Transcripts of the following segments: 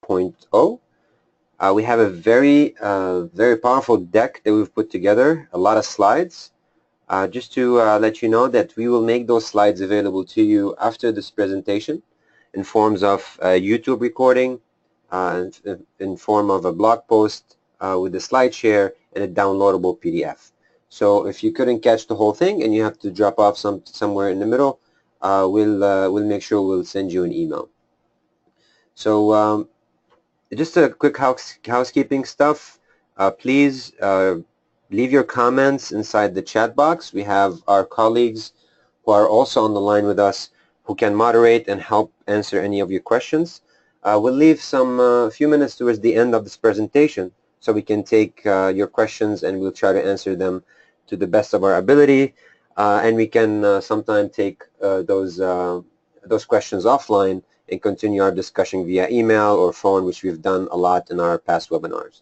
2.0. We have a very powerful deck that we've put together, a lot of slides. Just to let you know that we will make those slides available to you after this presentation in forms of a YouTube recording, in form of a blog post with a slide share and a downloadable PDF. So if you couldn't catch the whole thing and you have to drop off somewhere in the middle, we'll make sure we'll send you an email. So just a quick housekeeping stuff. Please leave your comments inside the chat box. We have our colleagues who are also on the line with us who can moderate and help answer any of your questions. We'll leave some few minutes towards the end of this presentation so we can take your questions, and we'll try to answer them to the best of our ability. And we can sometime take those questions offline and continue our discussion via email or phone, which we've done a lot in our past webinars.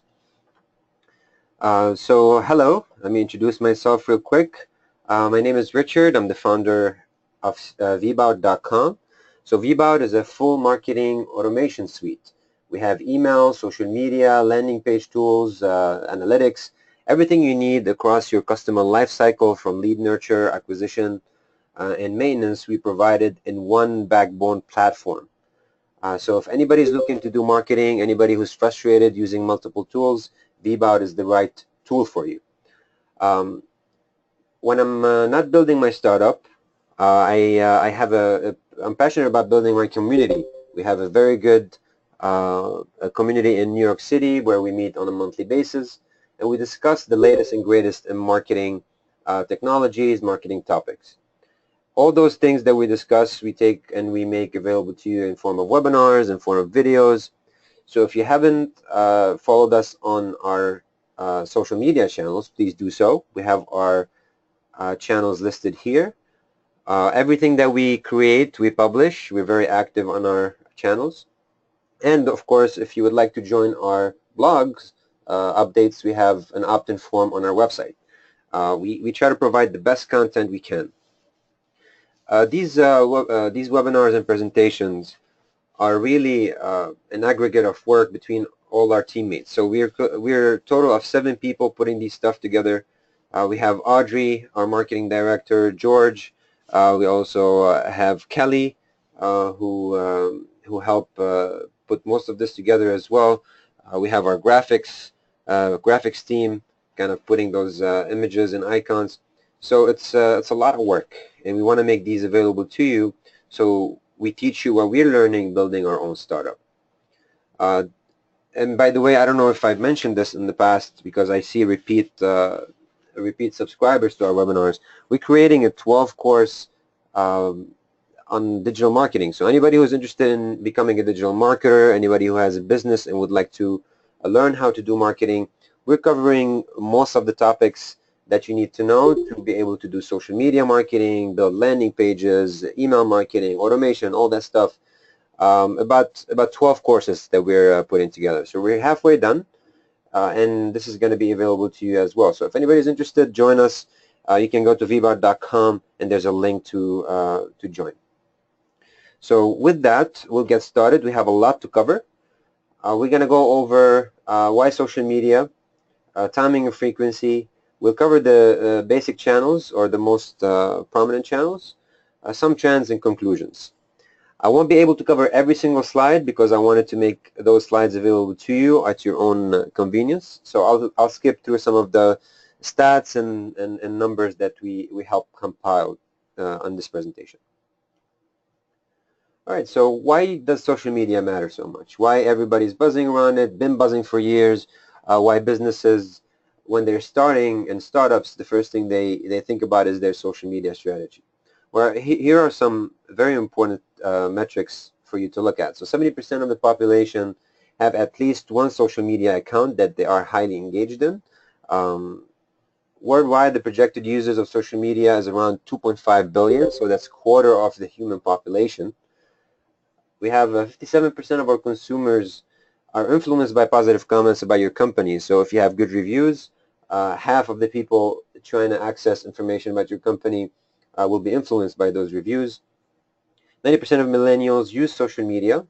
So hello, let me introduce myself real quick. My name is Richard. I'm the founder of Vbout.com. So Vbout is a full marketing automation suite. We have email, social media, landing page tools, analytics, everything you need across your customer lifecycle from lead nurture, acquisition, and maintenance. We provided in one backbone platform. So if anybody is looking to do marketing, anybody who's frustrated using multiple tools, Vbout is the right tool for you. When I'm not building my startup, I'm passionate about building my community. We have a very good a community in New York City where we meet on a monthly basis, and we discuss the latest and greatest in marketing technologies, marketing topics. All those things that we discuss, we take and we make available to you in form of webinars, in form of videos. So if you haven't followed us on our social media channels, please do so. We have our channels listed here. Everything that we create, we publish. We're very active on our channels. And of course, if you would like to join our blogs, updates, we have an opt-in form on our website. We try to provide the best content we can. These webinars and presentations are really an aggregate of work between all our teammates. So we're a total of 7 people putting these stuff together. We have Audrey, our marketing director, George. We also have Kelly, who help put most of this together as well. We have our graphics team, kind of putting those images and icons. So it's a lot of work, and we want to make these available to you. So we teach you what we're learning building our own startup. And by the way, I don't know if I've mentioned this in the past because I see repeat subscribers to our webinars. We're creating a 12-course on digital marketing. So anybody who's interested in becoming a digital marketer, anybody who has a business and would like to learn how to do marketing, we're covering most of the topics that you need to know to be able to do social media marketing, build landing pages, email marketing, automation, all that stuff. About 12 courses that we're putting together. So we're halfway done, and this is going to be available to you as well. So if anybody's interested, join us. You can go to vbout.com, and there's a link to join. So with that, we'll get started. We have a lot to cover. We're going to go over why social media, timing and frequency. We'll cover the basic channels or the most prominent channels, some trends and conclusions. I won't be able to cover every single slide because I wanted to make those slides available to you at your own convenience. So I'll skip through some of the stats and numbers that we help compile on this presentation. All right, so why does social media matter so much? Why everybody's buzzing around it, been buzzing for years, why businesses, when they're starting and startups, the first thing they think about is their social media strategy. Well, here are some very important metrics for you to look at. So 70% of the population have at least one social media account that they are highly engaged in. Worldwide, the projected users of social media is around 2.5 billion, so that's a quarter of the human population. We have 57% of our consumers are influenced by positive comments about your company. So if you have good reviews, half of the people trying to access information about your company will be influenced by those reviews. 90% of millennials use social media.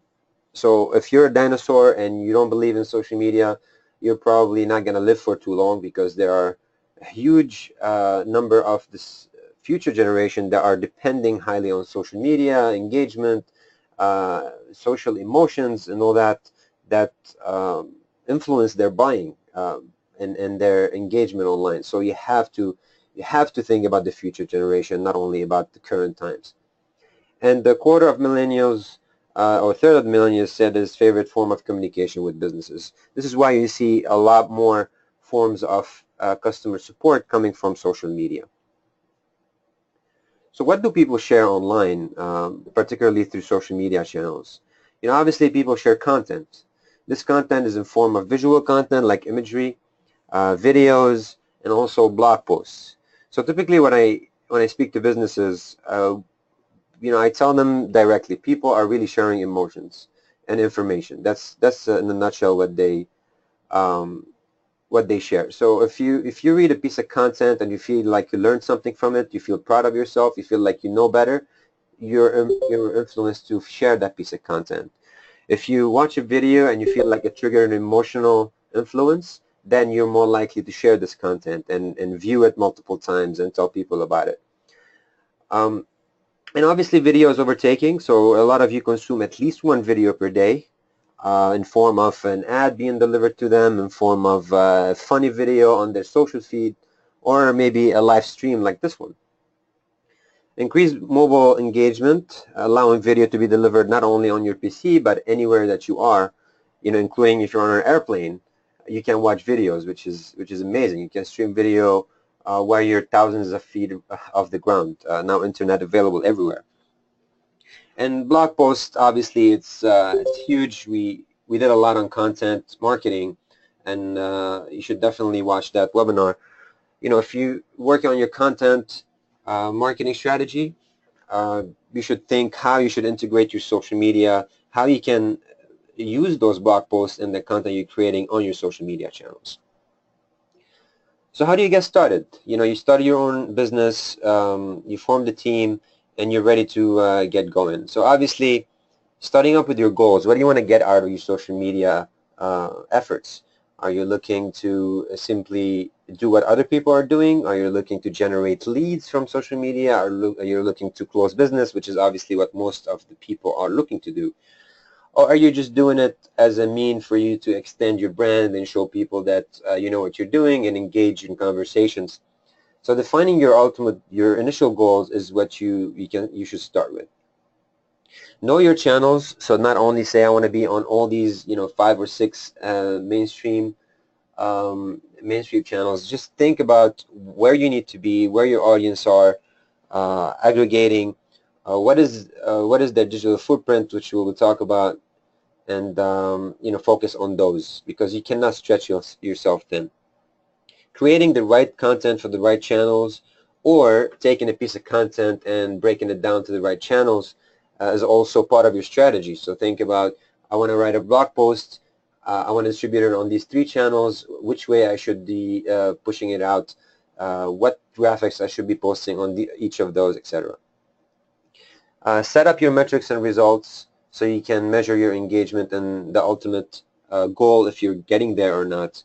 So if you're a dinosaur and you don't believe in social media, you're probably not going to live for too long, because there are a huge number of this future generation that are depending highly on social media, engagement, social emotions, and all that influence their buying and their engagement online. So you have to think about the future generation, not only about the current times. And the quarter of millennials, or third of the millennials, said his favorite form of communication with businesses. This is why you see a lot more forms of customer support coming from social media. So what do people share online, particularly through social media channels? Obviously people share content. This content is in form of visual content like imagery, videos, and also blog posts. So typically when I speak to businesses, I tell them directly, people are really sharing emotions and information. That's in a nutshell um, what they share. So if you read a piece of content and you feel like you learned something from it, you feel proud of yourself, you feel like you know better, you're influenced to share that piece of content. If you watch a video and you feel like it triggered an emotional influence, then you're more likely to share this content and view it multiple times and tell people about it. Um, and obviously video is overtaking, so a lot of you consume at least one video per day in form of an ad being delivered to them, in form of a funny video on their social feed, or maybe a live stream like this one. Increased mobile engagement, allowing video to be delivered not only on your PC but anywhere that you are, including if you're on an airplane, you can watch videos, which is amazing. You can stream video while you're thousands of feet off the ground. Now internet available everywhere. And blog posts, obviously, it's huge. We did a lot on content marketing, and you should definitely watch that webinar. If you work on your content marketing strategy, uh, you should think how you should integrate your social media, how you can use those blog posts and the content you're creating on your social media channels. So how do you get started? You start your own business, you form the team, and you're ready to get going. So obviously, starting up with your goals, what do you want to get out of your social media efforts? Are you looking to simply do what other people are doing? Are you looking to generate leads from social media? Are you looking to close business, which is obviously what most of the people are looking to do? Or are you just doing it as a mean for you to extend your brand and show people that you know what you're doing and engage in conversations? So defining your initial goals is what you should start with. Know your channels. So not only say I want to be on all these 5 or 6 mainstream channels. Just think about where you need to be, where your audience are, aggregating what is their digital footprint, which we will talk about, and focus on those, because you cannot stretch yourself thin. Creating the right content for the right channels, or taking a piece of content and breaking it down to the right channels is also part of your strategy. So think about, I want to write a blog post, I want to distribute it on these 3 channels, which way I should be pushing it out, what graphics I should be posting on each of those, etc. Set up your metrics and results so you can measure your engagement and the ultimate goal, if you're getting there or not.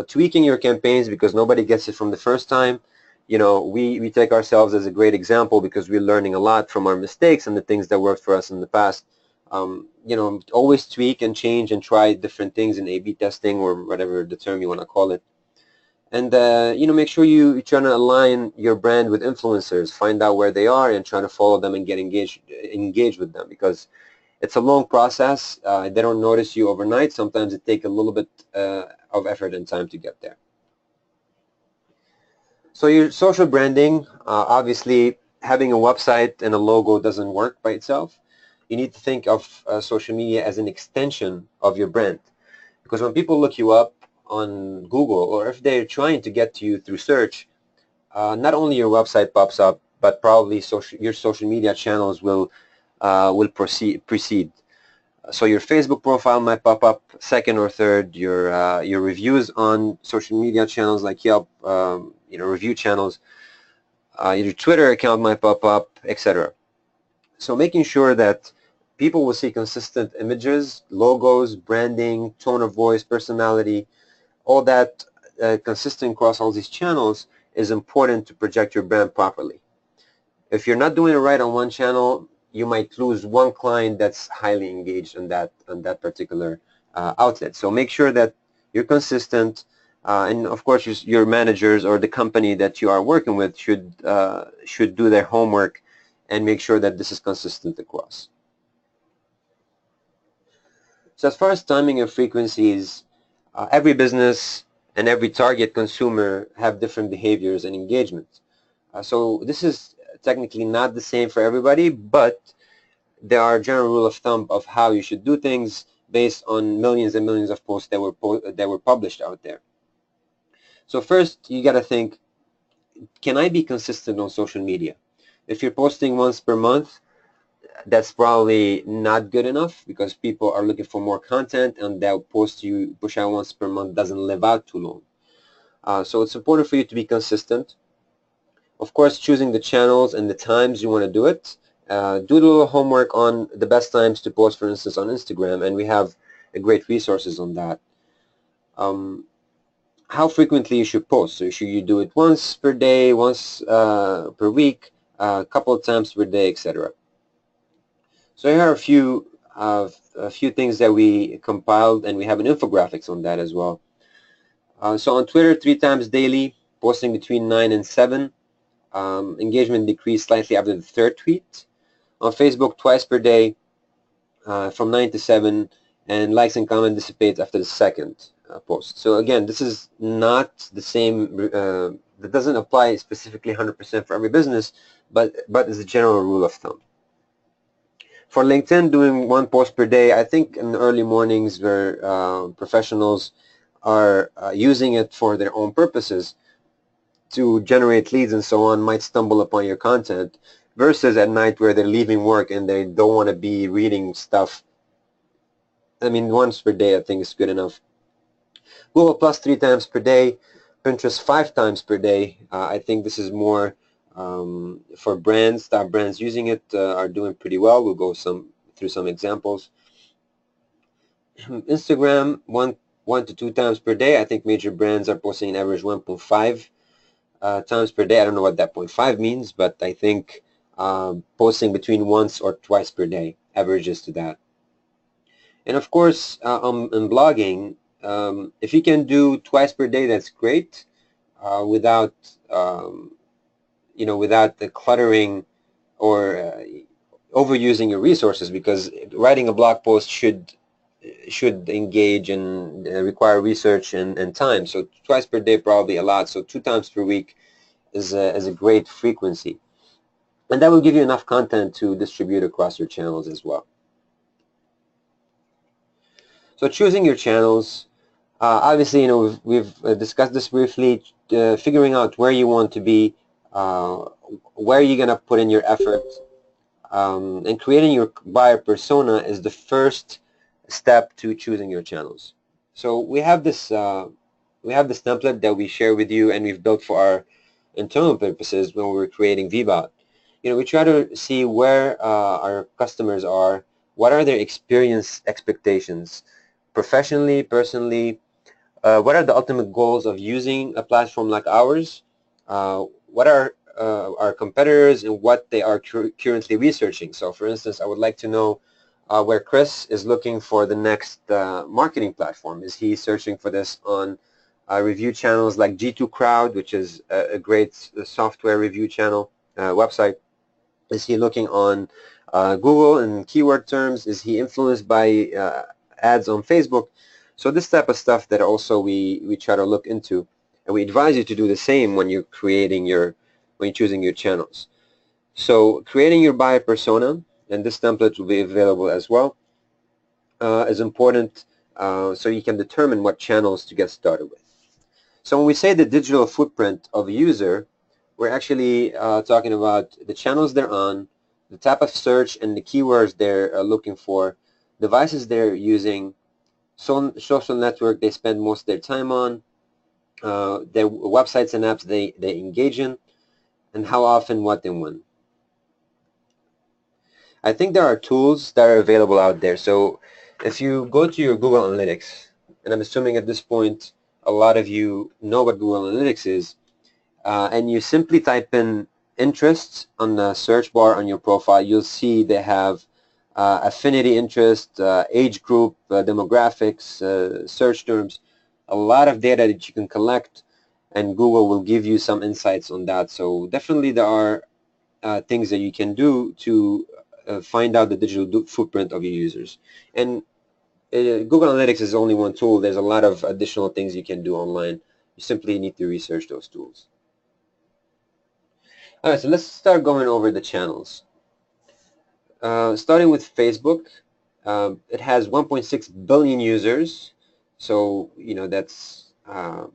Tweaking your campaigns, because nobody gets it from the first time. We take ourselves as a great example because we're learning a lot from our mistakes and the things that worked for us in the past. Always tweak and change and try different things in A/B testing, or whatever the term you want to call it. And make sure you're trying to align your brand with influencers. Find out where they are and try to follow them and get engaged with them, because it's a long process. They don't notice you overnight. Sometimes it takes a little bit of effort and time to get there. So your social branding, obviously having a website and a logo doesn't work by itself. You need to think of social media as an extension of your brand. Because when people look you up on Google, or if they're trying to get to you through search, not only your website pops up, but probably your social media channels will precede. So your Facebook profile might pop up second or third. Your reviews on social media channels like Yelp, review channels, your Twitter account might pop up, etc. So making sure that people will see consistent images, logos, branding, tone of voice, personality, all that consistent across all these channels is important to project your brand properly. If you're not doing it right on one channel, you might lose one client that's highly engaged on that particular outlet. So make sure that you're consistent, and of course your managers or the company that you are working with should do their homework and make sure that this is consistent across. So as far as timing and frequencies, every business and every target consumer have different behaviors and engagements. So this is technically not the same for everybody, but there are general rule of thumb of how you should do things based on millions and millions of posts that were published out there. So first, you got to think, can I be consistent on social media? If you're posting once per month, that's probably not good enough because people are looking for more content, and that post you push out once per month doesn't live out too long. So it's important for you to be consistent. Of course, choosing the channels and the times you want to do it. Do a little homework on the best times to post, for instance, on Instagram, and we have great resources on that. How frequently you should post. So should you do it once per day, once per week, a couple of times per day, etc. So here are a few things that we compiled, and we have an infographics on that as well. So on Twitter, 3 times daily, posting between 9 and 7. Engagement decreased slightly after the 3rd tweet. On Facebook, twice per day, from 9 to 7, and likes and comments dissipate after the 2nd post. So again, this is not the same, that doesn't apply specifically 100% for every business, but is a general rule of thumb. For LinkedIn, doing 1 post per day, I think in the early mornings where professionals are using it for their own purposes to generate leads and so on, might stumble upon your content, versus at night where they're leaving work and they don't want to be reading stuff. I mean, once per day I think is good enough. Google Plus 3 times per day, Pinterest 5 times per day. I think this is more for brands. Top brands using it are doing pretty well. We'll go through some examples. Instagram, 1 to 2 times per day. I think major brands are posting an average 1.5 times per day. I don't know what that 0.5 means, but I think posting between once or twice per day averages to that. And of course, in blogging, if you can do twice per day, that's great, without without the cluttering or overusing your resources, because writing a blog post should engage and require research and time. So twice per day probably a lot. So 2 times per week is a great frequency, and that will give you enough content to distribute across your channels as well. So choosing your channels, obviously, we've discussed this briefly. Figuring out where you want to be, where you're going to put in your effort, and creating your buyer persona is the first step to choosing your channels. So we have this template that we share with you, and we've built for our internal purposes when we're creating Vbout. We try to see where our customers are, what are their experience expectations, professionally, personally, what are the ultimate goals of using a platform like ours, what are our competitors and what they are currently researching. So for instance, I would like to know where Chris is looking for the next marketing platform. Is he searching for this on review channels like G2 Crowd, which is a great software review channel website? Is he looking on Google in keyword terms? Is he influenced by ads on Facebook? So this type of stuff that also we try to look into, and we advise you to do the same when you're choosing your channels. So creating your buyer persona, and this template will be available as well, is important, so you can determine what channels to get started with. So when we say the digital footprint of a user, we're actually talking about the channels they're on, the type of search and the keywords they're looking for, devices they're using, social network they spend most of their time on, their websites and apps they engage in, and how often, what, and when. I think there are tools that are available out there. So if you go to your Google Analytics, and I'm assuming at this point a lot of you know what Google Analytics is, and you simply type in interests on the search bar on your profile, you'll see they have affinity interest, age group, demographics, search terms, a lot of data that you can collect, and Google will give you some insights on that. So definitely there are things that you can do to find out the digital footprint of your users. And Google Analytics is only one tool. There's a lot of additional things you can do online. You simply need to research those tools. All right, so let's start going over the channels. Starting with Facebook, it has 1.6 billion users. So, you know, that's a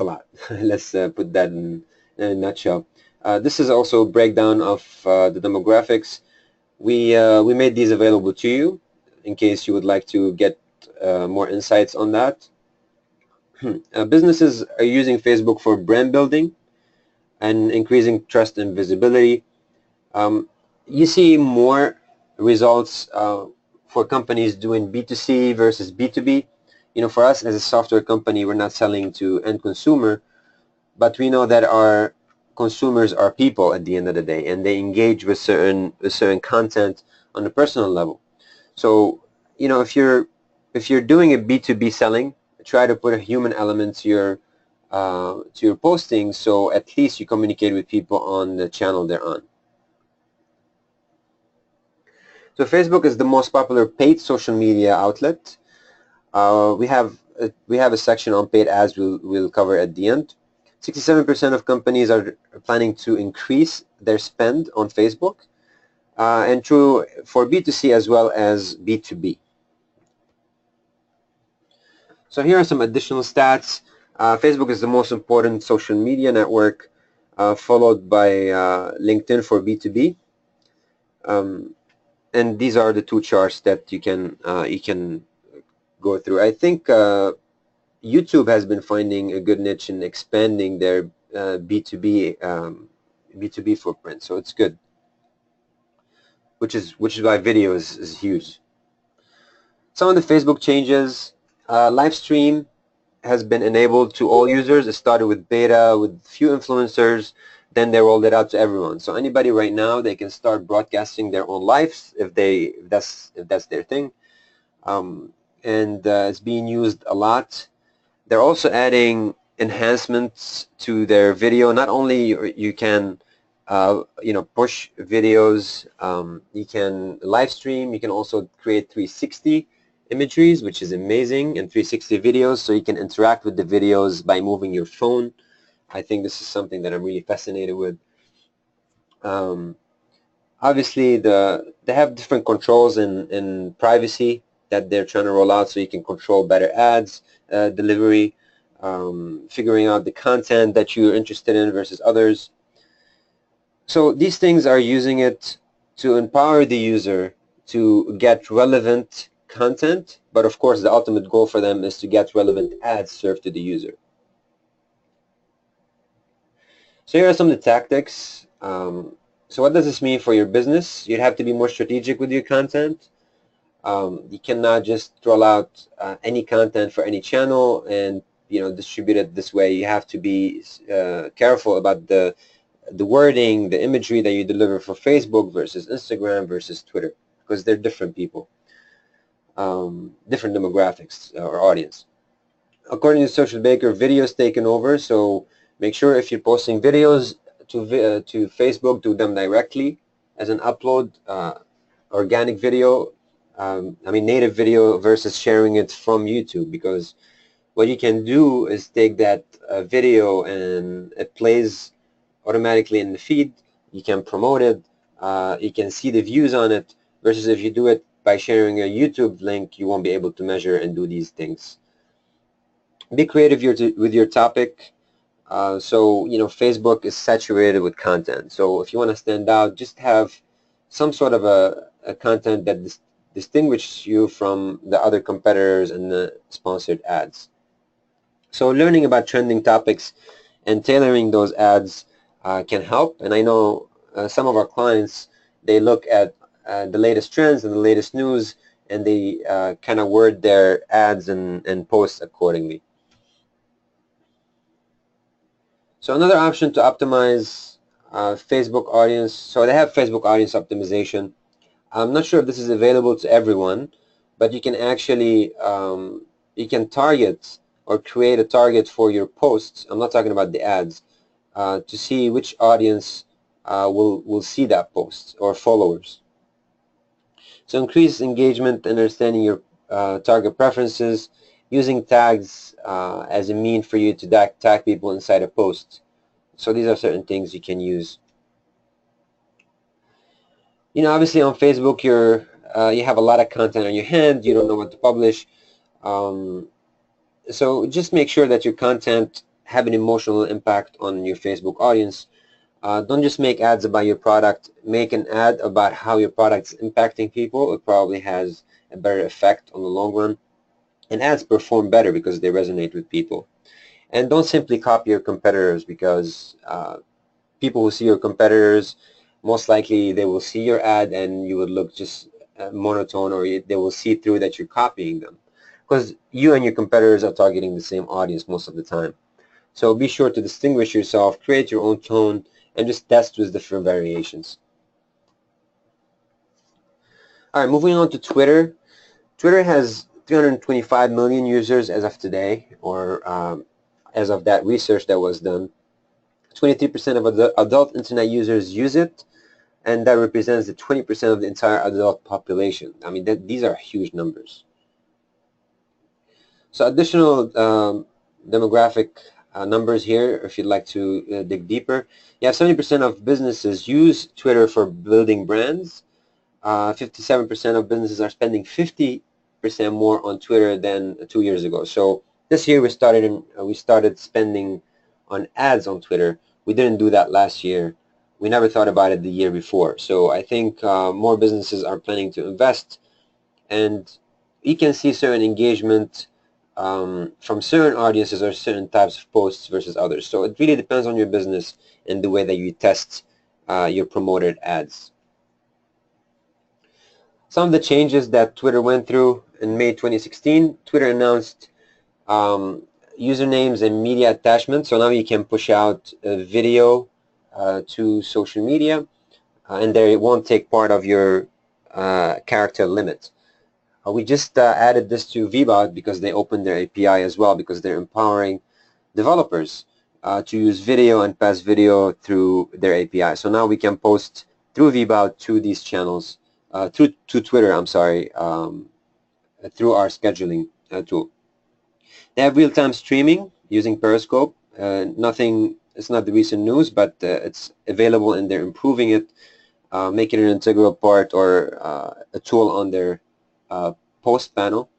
lot. Let's put that in a nutshell. This is also a breakdown of the demographics. We made these available to you in case you would like to get more insights on that. Businesses are using Facebook for brand building and increasing trust and visibility. You see more results for companies doing B2C versus B2B. You know, for us as a software company, we're not selling to end consumer, but we know that our consumers are people at the end of the day, and they engage with certain content on a personal level. So, you know, if you're doing a B2B selling, try to put a human element to your posting, so at least you communicate with people on the channel they're on. So Facebook is the most popular paid social media outlet. We have a section on paid ads we'll cover at the end. 67% of companies are planning to increase their spend on Facebook, and true for B2C as well as B2B. So here are some additional stats. Facebook is the most important social media network, followed by LinkedIn for B2B. And these are the two charts that you can go through. I think YouTube has been finding a good niche in expanding their B2B footprint, so it's good. Which is why video is huge. Some of the Facebook changes: live stream has been enabled to all users. It started with beta with few influencers, then they rolled it out to everyone. So anybody right now, they can start broadcasting their own lives if that's their thing, and it's being used a lot. They're also adding enhancements to their video. Not only you can push videos, you can live stream, you can also create 360 imageries, which is amazing, and 360 videos, so you can interact with the videos by moving your phone. I think this is something that I'm really fascinated with. Obviously, they have different controls in privacy that they're trying to roll out, so you can control better ads delivery, figuring out the content that you're interested in versus others. So these things are using it to empower the user to get relevant content, but of course the ultimate goal for them is to get relevant ads served to the user. So here are some of the tactics. So what does this mean for your business? You'd have to be more strategic with your content. You cannot just roll out any content for any channel and distribute it this way. You have to be careful about the wording, the imagery that you deliver for Facebook versus Instagram versus Twitter, because they're different people, different demographics or audience. According to Social Baker, video's taken over, so make sure if you're posting videos to Facebook, do them directly as an upload, organic video, native video versus sharing it from YouTube, because what you can do is take that video and it plays automatically in the feed. You can promote it. You can see the views on it, versus if you do it by sharing a YouTube link, you won't be able to measure and do these things. Be creative with your topic. So Facebook is saturated with content. So if you want to stand out, just have some sort of a content that distinguishes you from the other competitors and the sponsored ads. So learning about trending topics and tailoring those ads can help. And I know some of our clients, they look at the latest trends and the latest news, and they kind of word their ads and posts accordingly. So another option to optimize Facebook audience, so they have Facebook audience optimization. I'm not sure if this is available to everyone, but you can actually you can target or create a target for your posts. I'm not talking about the ads, to see which audience will see that post or followers. So increase engagement, understanding your target preferences, using tags as a mean for you to tag people inside a post. So these are certain things you can use. You know, obviously on Facebook, you have a lot of content on your hand. You don't know what to publish. So just make sure that your content have an emotional impact on your Facebook audience. Don't just make ads about your product. Make an ad about how your product's impacting people. It probably has a better effect on the long run. And ads perform better because they resonate with people. And don't simply copy your competitors, because people who see your competitors, most likely they will see your ad and you would look just monotone, or they will see through that you're copying them, because you and your competitors are targeting the same audience most of the time. So be sure to distinguish yourself, create your own tone, and just test with different variations. All right, moving on to Twitter. Twitter has 325 million users as of today, or as of that research that was done. 23% of adult internet users use it, and that represents the 20% of the entire adult population. I mean, these are huge numbers. So additional demographic numbers here, if you'd like to dig deeper. You have 70% of businesses use Twitter for building brands. 57% of businesses are spending 50% more on Twitter than 2 years ago. So this year we started spending on ads on Twitter. We didn't do that last year. We never thought about it the year before. So I think more businesses are planning to invest, and you can see certain engagement from certain audiences or certain types of posts versus others. So it really depends on your business and the way that you test your promoted ads. Some of the changes that Twitter went through in May 2016, Twitter announced usernames and media attachments. So now you can push out a video to social media, and they won't take part of your character limit. We just added this to Vbout because they opened their API as well, because they're empowering developers to use video and pass video through their API. So now we can post through Vbout to these channels, to Twitter, I'm sorry, through our scheduling tool. They have real-time streaming using Periscope. It's not the recent news, but it's available, and they're improving it, making it an integral part or a tool on their post panel.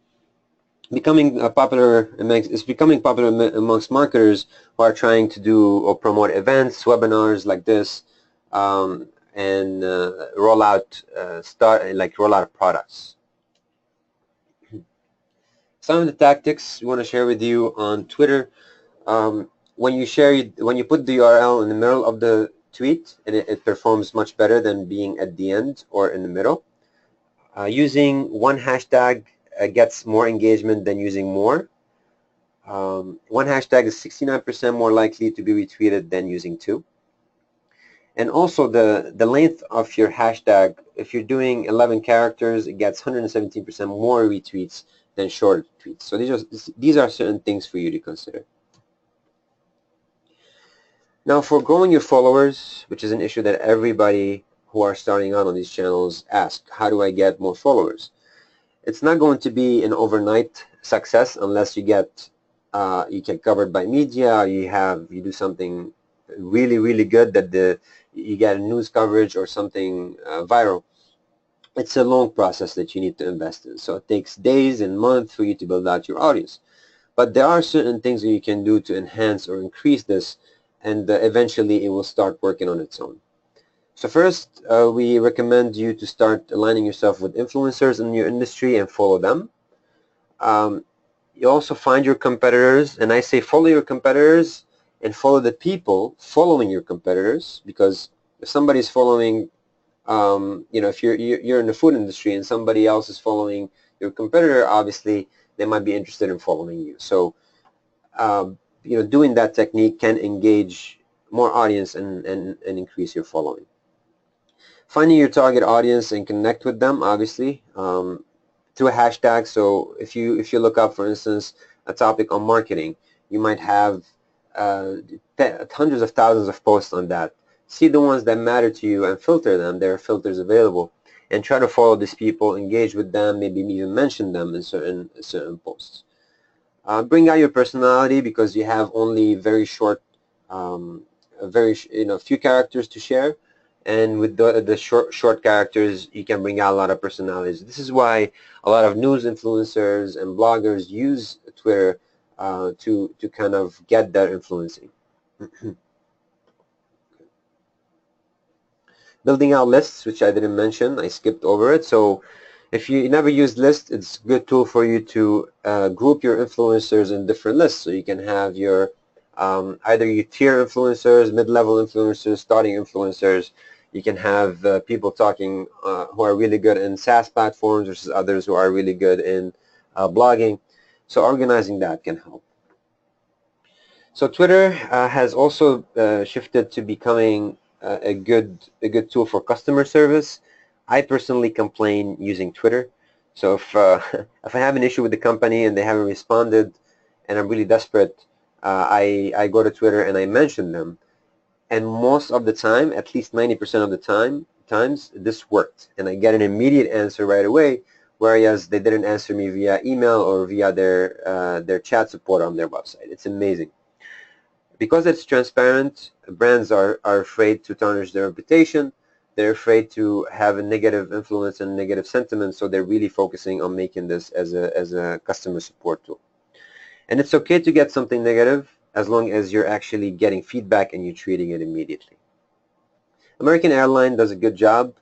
It's becoming popular amongst marketers who are trying to do or promote events, webinars like this, and roll out products. Some of the tactics we want to share with you on Twitter. When you put the URL in the middle of the tweet, and it performs much better than being at the end or in the middle. Using one hashtag gets more engagement than using more. One hashtag is 69% more likely to be retweeted than using two. And also the length of your hashtag, if you're doing 11 characters, it gets 117% more retweets than short tweets. So these are certain things for you to consider. Now, for growing your followers, which is an issue that everybody who are starting out on these channels ask, how do I get more followers? It's not going to be an overnight success unless you get covered by media, or you do something really, really good, that you get news coverage or something viral. It's a long process that you need to invest in. So it takes days and months for you to build out your audience. But there are certain things that you can do to enhance or increase this, and eventually it will start working on its own. So first, we recommend you to start aligning yourself with influencers in your industry and follow them. You also find your competitors, and I say follow your competitors and follow the people following your competitors, because if somebody's following if you're in the food industry and somebody else is following your competitor, obviously they might be interested in following you. So doing that technique can engage more audience and increase your following. Finding your target audience and connect with them, obviously, through a hashtag. So if you look up, for instance, a topic on marketing, you might have uh, hundreds of thousands of posts on that. See the ones that matter to you and filter them. There are filters available, and try to follow these people, engage with them, maybe even mention them in certain posts. Bring out your personality because you have only very short, a very few characters to share, and with the short characters, you can bring out a lot of personalities. This is why a lot of news influencers and bloggers use Twitter to kind of get that influencing. Building out lists, which I didn't mention, I skipped over it. So if you never use lists, it's a good tool for you to group your influencers in different lists. So you can have your either your tier influencers, mid-level influencers, starting influencers. You can have people talking who are really good in SaaS platforms versus others who are really good in blogging. So organizing that can help. So Twitter has also shifted to becoming a good tool for customer service. I personally complain using Twitter. So if if I have an issue with the company and they haven't responded, and I'm really desperate, I go to Twitter and I mention them. And most of the time, at least 90% of the times, this worked, and I get an immediate answer right away. Whereas they didn't answer me via email or via their chat support on their website. It's amazing. Because it's transparent, brands are afraid to tarnish their reputation. They're afraid to have a negative influence and negative sentiment, so they're really focusing on making this as a customer support tool. And it's okay to get something negative as long as you're actually getting feedback and you're treating it immediately. American Airlines does a good job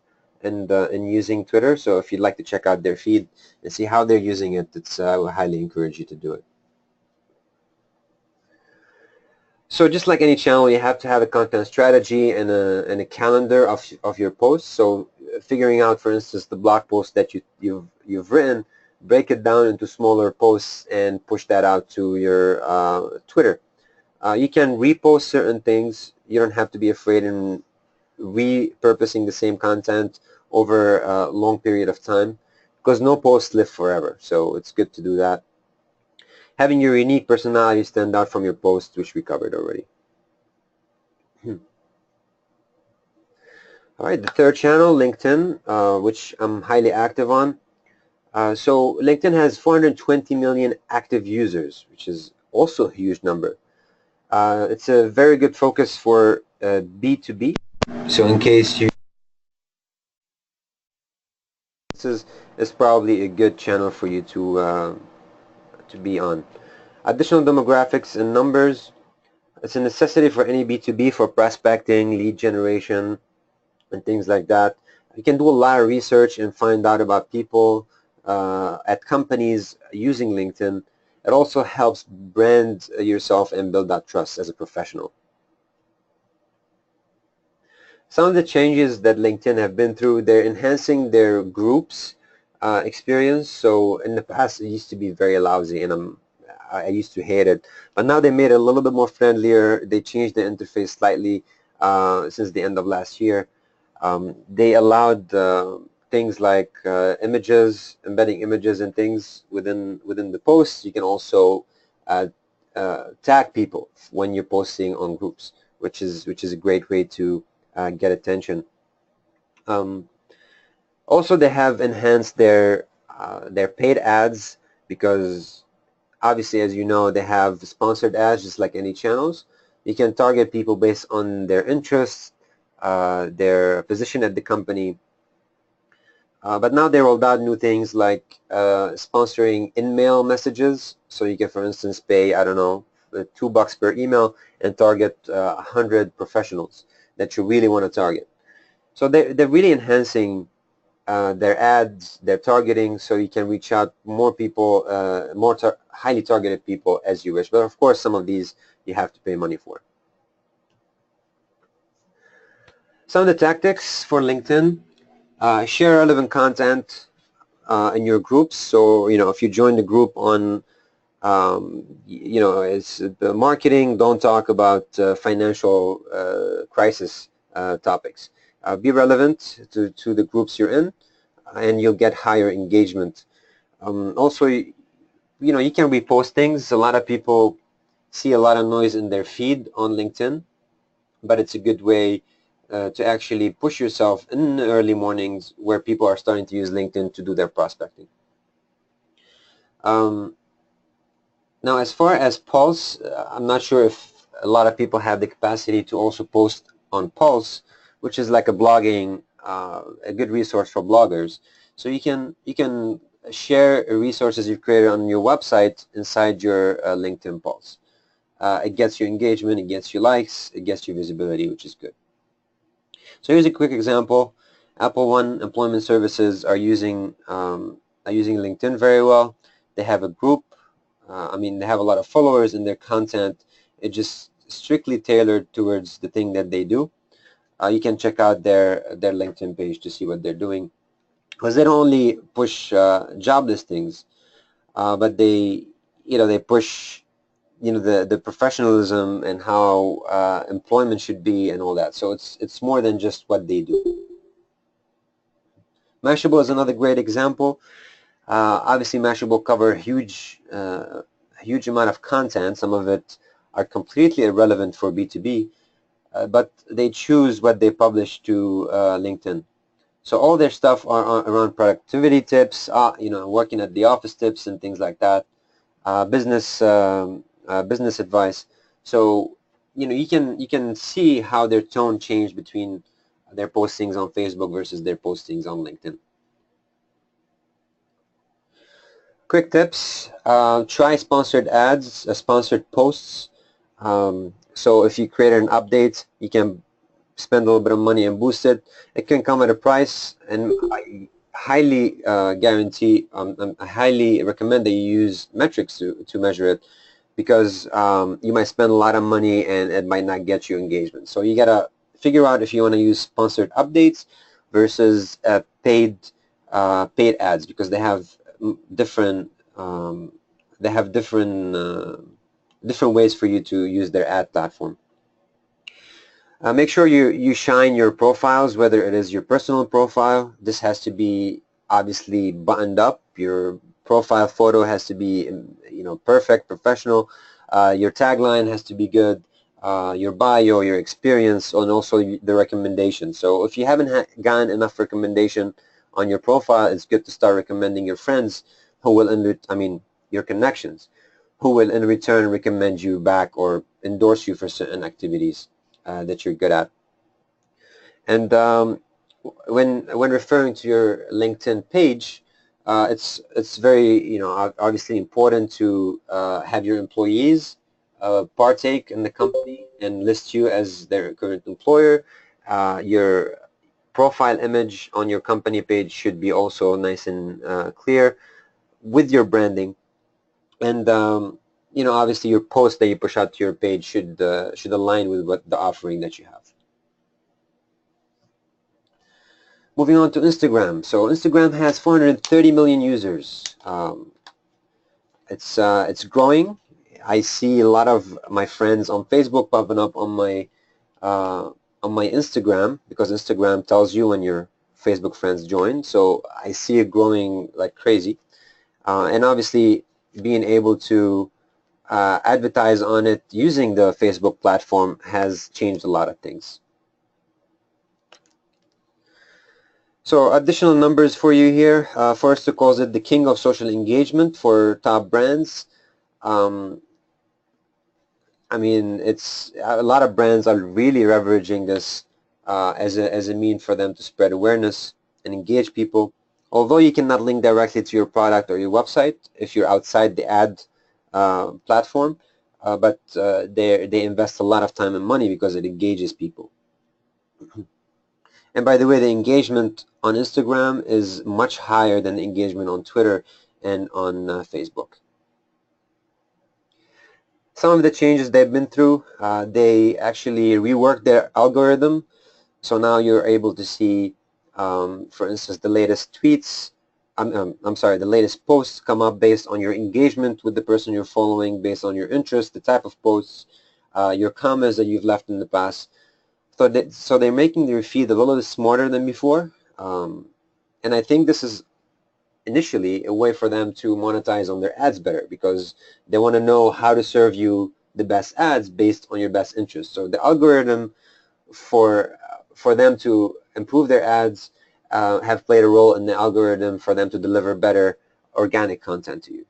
in using Twitter, so if you'd like to check out their feed and see how they're using it, I would highly encourage you to do it. So just like any channel, you have to have a content strategy and a calendar of your posts. So figuring out, for instance, the blog post that you've written, break it down into smaller posts and push that out to your Twitter. You can repost certain things. You don't have to be afraid in repurposing the same content over a long period of time because no posts live forever. So it's good to do that. Having your unique personality stand out from your posts, which we covered already. All right, the third channel, LinkedIn, which I'm highly active on. So LinkedIn has 420 million active users, which is also a huge number. It's a very good focus for B2B. So in case you, this is probably a good channel for you to be on. Additional demographics and numbers. It's a necessity for any B2B for prospecting, lead generation, and things like that. You can do a lot of research and find out about people at companies using LinkedIn. It also helps brand yourself and build that trust as a professional. Some of the changes that LinkedIn have been through, they're enhancing their groups experience. So in the past, it used to be very lousy, and I used to hate it. But now they made it a little bit more friendlier. They changed the interface slightly since the end of last year. They allowed things like images, embedding images and things within the posts. You can also tag people when you're posting on groups, which is a great way to get attention. Also, they have enhanced their paid ads because obviously, as you know, they have sponsored ads just like any channels. You can target people based on their interests, their position at the company. But now they rolled out new things like sponsoring in-mail messages. So you can, for instance, pay, I don't know, $2 per email and target 100 professionals that you really want to target. So they're really enhancing their ads, their targeting, so you can reach out more people, more highly targeted people as you wish. But of course, some of these you have to pay money for. Some of the tactics for LinkedIn, Share relevant content in your groups. So, if you join the group on, it's the marketing, don't talk about financial crisis topics. Be relevant to the groups you're in, and you'll get higher engagement. Also, you can repost things. A lot of people see a lot of noise in their feed on LinkedIn, but it's a good way to actually push yourself in the early mornings where people are starting to use LinkedIn to do their prospecting. Now, as far as Pulse, I'm not sure if a lot of people have the capacity to also post on Pulse, which is like a blogging, a good resource for bloggers. So you can share resources you've created on your website inside your LinkedIn Pulse. It gets you engagement, it gets you likes, it gets you visibility, which is good. So here's a quick example. Apple One Employment Services are using LinkedIn very well. They have a group. They have a lot of followers, and their content is just strictly tailored towards the thing that they do. You can check out their LinkedIn page to see what they're doing, because they don't only push job listings, but they push the professionalism and how employment should be and all that. So it's more than just what they do. Mashable is another great example. Obviously, Mashable cover a huge amount of content. Some of it are completely irrelevant for B2B, but they choose what they publish to LinkedIn. So all their stuff are around productivity tips, working at the office tips and things like that, business advice. So you can see how their tone changed between their postings on Facebook versus their postings on LinkedIn. Quick tips, try sponsored ads, sponsored posts. So if you create an update, you can spend a little bit of money and boost it. It can come at a price, and I highly guarantee, I highly recommend that you use metrics to measure it, because you might spend a lot of money and it might not get you engagement. So you gotta figure out if you want to use sponsored updates versus paid ads, because they have different different ways for you to use their ad platform. Make sure you shine your profiles, whether it is your personal profile. This has to be obviously buttoned up. Your profile photo has to be perfect, professional. Your tagline has to be good. Your bio, your experience, and also the recommendation. So if you haven't gotten enough recommendation on your profile, it's good to start recommending your friends who will, your connections, who will in return recommend you back or endorse you for certain activities that you're good at. And when referring to your LinkedIn page, it's very obviously important to have your employees partake in the company and list you as their current employer. Your profile image on your company page should be also nice and clear with your branding, and obviously your post that you push out to your page should align with what the offering that you have. Moving on to Instagram. So Instagram has 430 million users. It's growing. I see a lot of my friends on Facebook popping up on my Instagram, because Instagram tells you when your Facebook friends join. So I see it growing like crazy, and obviously being able to advertise on it using the Facebook platform has changed a lot of things. So additional numbers for you here. Forrester calls it the king of social engagement for top brands. It's a lot of brands are really leveraging this as a mean for them to spread awareness and engage people. Although you cannot link directly to your product or your website if you're outside the ad platform, but they invest a lot of time and money because it engages people. And by the way, the engagement on Instagram is much higher than the engagement on Twitter and on Facebook. Some of the changes they've been through, they actually reworked their algorithm. So now you're able to see For instance, the latest tweets, I'm sorry, the latest posts come up based on your engagement with the person you're following, based on your interest, the type of posts, your comments that you've left in the past. So they're making their feed a little bit smarter than before. And I think this is initially a way for them to monetize on their ads better, because they want to know how to serve you the best ads based on your best interests. So the algorithm for them to improve their ads have played a role in the algorithm for them to deliver better organic content to you.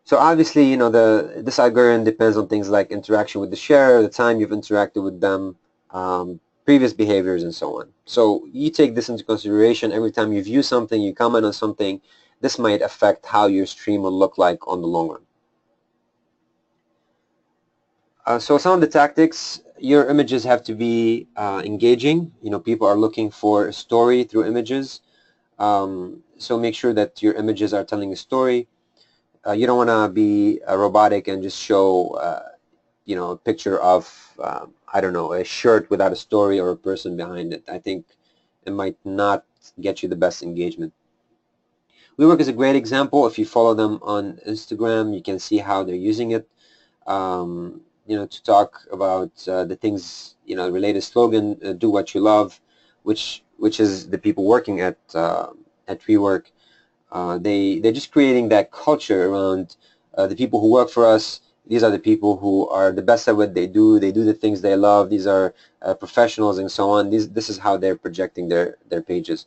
So obviously, you know, this algorithm depends on things like interaction with the share, the time you've interacted with them, previous behaviors, and so on. So you take this into consideration every time you view something, you comment on something. This might affect how your stream will look like on the long run. So some of the tactics, your images have to be engaging. You know, people are looking for a story through images. So make sure that your images are telling a story. You don't want to be robotic and just show, you know, a picture of, I don't know, a shirt without a story or a person behind it. I think it might not get you the best engagement. WeWork is a great example. If you follow them on Instagram, you can see how they're using it. You know, to talk about the things, you know, related slogan, do what you love, which is the people working at WeWork. They're just creating that culture around the people who work for us. These are the people who are the best at what they do. They do the things they love. These are professionals and so on. This is how they're projecting their pages.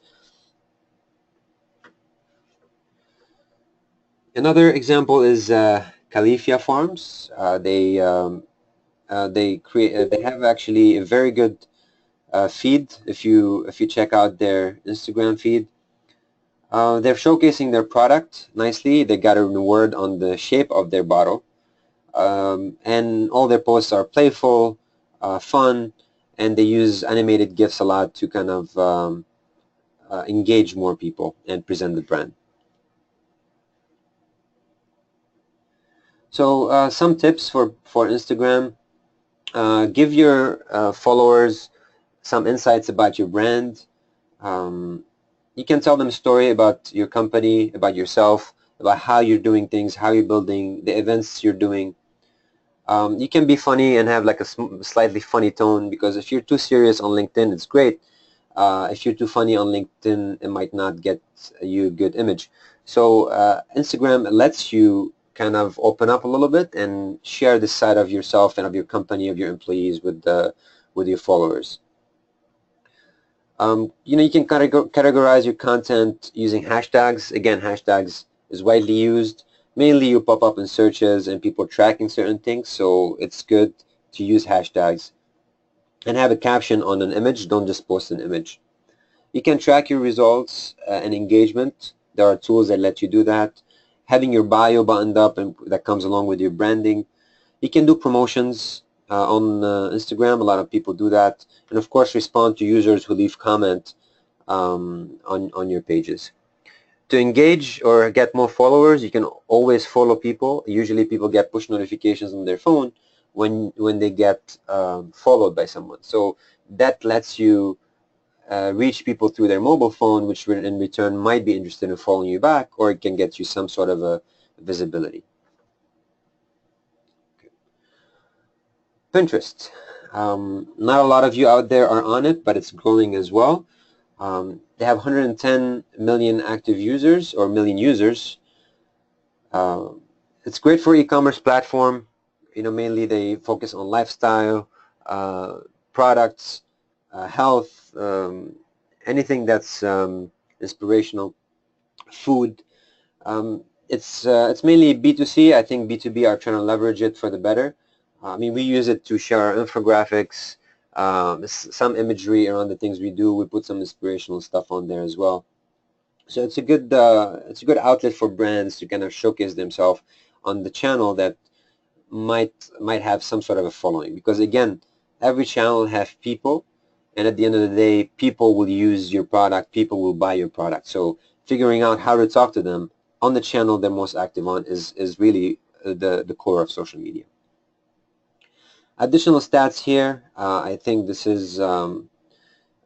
Another example is Califia Farms. They have actually a very good feed. If you check out their Instagram feed, they're showcasing their product nicely. They got a reward on the shape of their bottle, and all their posts are playful, fun, and they use animated GIFs a lot to kind of engage more people and present the brand. So some tips for Instagram. Give your followers some insights about your brand. You can tell them a story about your company, about yourself, about how you're doing things, how you're building, the events you're doing. You can be funny and have like a slightly funny tone, because if you're too serious on LinkedIn, it's great. If you're too funny on LinkedIn, it might not get you a good image. So Instagram lets you kind of open up a little bit and share this side of yourself and of your company, of your employees with your followers. You know, you can categorize your content using hashtags. Again, hashtags is widely used. Mainly you pop up in searches and people tracking certain things, so it's good to use hashtags. And have a caption on an image. Don't just post an image. You can track your results and engagement. There are tools that let you do that. Having your bio buttoned up, and that comes along with your branding. You can do promotions on Instagram. A lot of people do that. And of course, respond to users who leave comment on your pages. To engage or get more followers, you can always follow people. Usually people get push notifications on their phone when they get followed by someone. So that lets you reach people through their mobile phone, which in return might be interested in following you back, or it can get you some sort of a visibility. Pinterest. Not a lot of you out there are on it, but it's growing as well. They have 110 million active users, or million users. It's great for e-commerce platform. You know, mainly they focus on lifestyle, products, health, anything that's inspirational, food. It's mainly B2C. I think B2B are trying to leverage it for the better. I mean, we use it to share our infographics, some imagery around the things we do. We put some inspirational stuff on there as well. So it's a good outlet for brands to kind of showcase themselves on the channel that might have some sort of a following. Because again, every channel has people, and at the end of the day, people will use your product. People will buy your product. So figuring out how to talk to them on the channel they're most active on is really the core of social media. Additional stats here. I think this is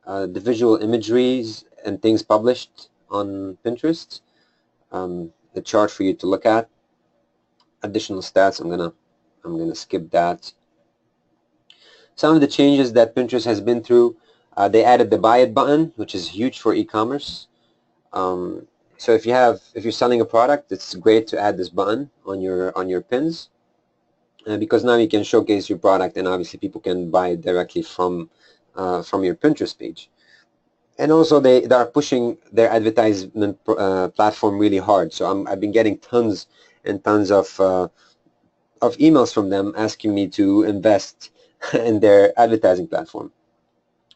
the visual imageries and things published on Pinterest, a chart for you to look at. Additional stats, I'm gonna skip that. Some of the changes that Pinterest has been through, they added the buy it button, which is huge for e-commerce. So if you're selling a product, it's great to add this button on your pins, because now you can showcase your product, and obviously people can buy it directly from your Pinterest page. And also they are pushing their advertisement platform really hard. So I've been getting tons and tons of emails from them asking me to invest in their advertising platform.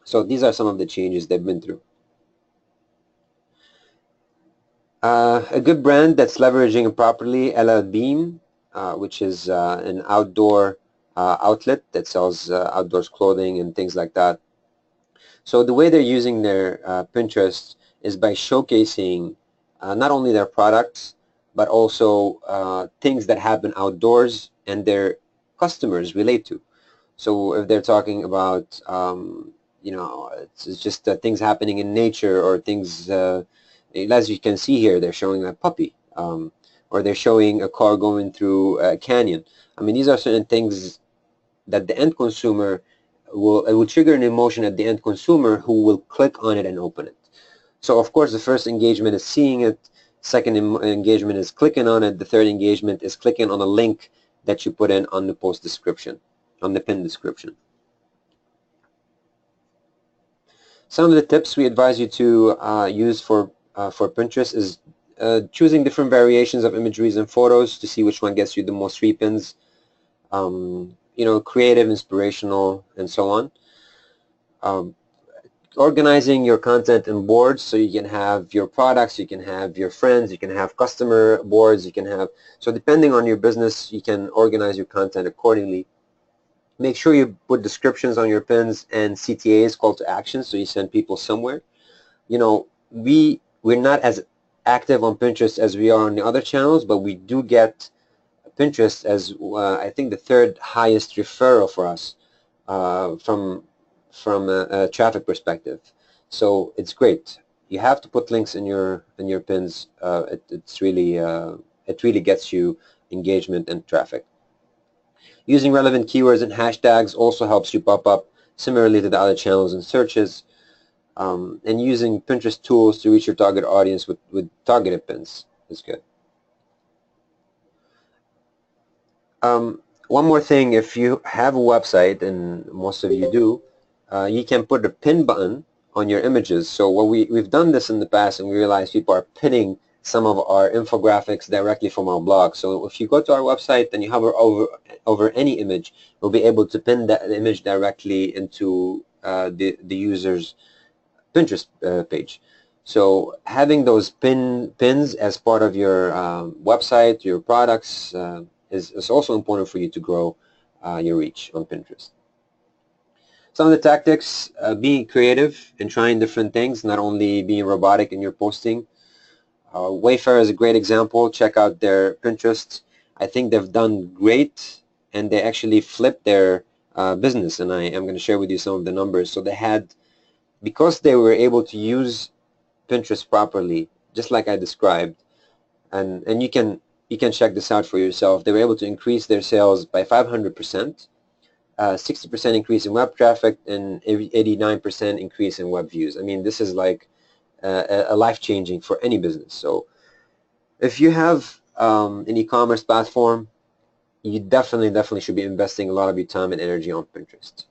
So these are some of the changes they've been through. A good brand that's leveraging it properly, LL Bean, which is an outdoor outlet that sells outdoors clothing and things like that. So the way they're using their Pinterest is by showcasing not only their products, but also things that happen outdoors and their customers relate to. So if they're talking about, it's just things happening in nature, or things, as you can see here, they're showing a puppy, or they're showing a car going through a canyon. I mean, these are certain things that the end consumer it will trigger an emotion at the end consumer, who will click on it and open it. So of course the first engagement is seeing it, second engagement is clicking on it, the third engagement is clicking on a link that you put in on the post description, on the pin description. Some of the tips we advise you to use for Pinterest is choosing different variations of imageries and photos to see which one gets you the most repins. Creative, inspirational, and so on. Organizing your content in boards, so you can have your products, you can have your friends, you can have customer boards, so depending on your business, you can organize your content accordingly. Make sure you put descriptions on your pins and CTAs, call to action, so you send people somewhere. We're not as active on Pinterest as we are on the other channels, but we do get Pinterest as I think the third highest referral for us from a traffic perspective. So it's great. You have to put links in your pins. It really gets you engagement and traffic. Using relevant keywords and hashtags also helps you pop up similarly to the other channels and searches. And using Pinterest tools to reach your target audience with targeted pins is good. One more thing, if you have a website, and most of you do, you can put a pin button on your images. So what we've done this in the past, and we realized people are pinning some of our infographics directly from our blog. So if you go to our website and you hover over any image, we'll be able to pin that image directly into the user's Pinterest page. So having those pins as part of your website, your products, is also important for you to grow your reach on Pinterest. Some of the tactics, being creative and trying different things, not only being robotic in your posting. Wayfair is a great example. Check out their Pinterest. I think they've done great, and they actually flipped their business, and I am going to share with you some of the numbers. So they had, because they were able to use Pinterest properly, just like I described, and you can check this out for yourself. They were able to increase their sales by 500%, 60% increase in web traffic, and 89% increase in web views. I mean, this is like a life-changing for any business. So if you have an e-commerce platform, you definitely should be investing a lot of your time and energy on Pinterest.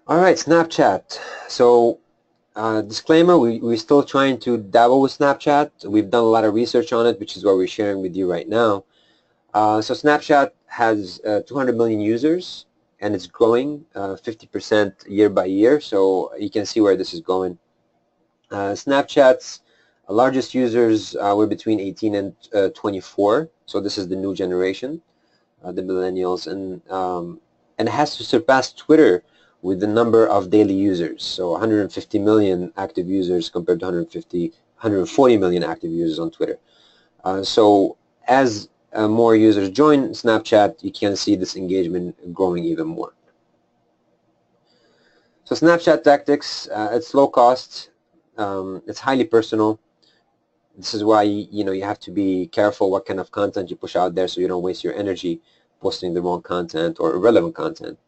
All right, Snapchat. So disclaimer, we're still trying to dabble with Snapchat. We've done a lot of research on it, which is what we're sharing with you right now. So Snapchat has 200 million users, and it's growing 50% year by year. So you can see where this is going. Snapchat's largest users were between 18 and 24. So this is the new generation, the millennials, and it has to surpass Twitter with the number of daily users. So 150 million active users compared to 140 million active users on Twitter. So as more users join Snapchat, you can see this engagement growing even more. So Snapchat tactics, it's low cost, it's highly personal. This is why you have to be careful what kind of content you push out there so you don't waste your energy posting the wrong content or irrelevant content.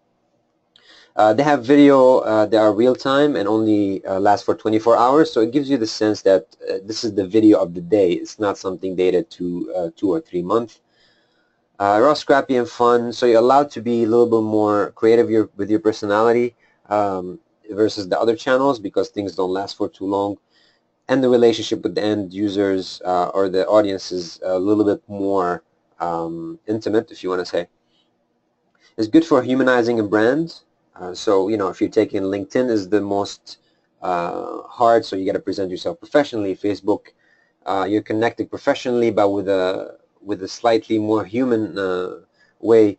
They have video, they are real time and only last for 24 hours, so it gives you the sense that this is the video of the day. It's not something dated to 2 or 3 months. Raw, scrappy, and fun, so you're allowed to be a little bit more creative with your personality versus the other channels because things don't last for too long. And the relationship with the end users or the audience is a little bit more intimate, if you want to say. It's good for humanizing a brand. So, if you're taking LinkedIn is the most hard, so you got to present yourself professionally. Facebook, you're connecting professionally, but with a slightly more human way.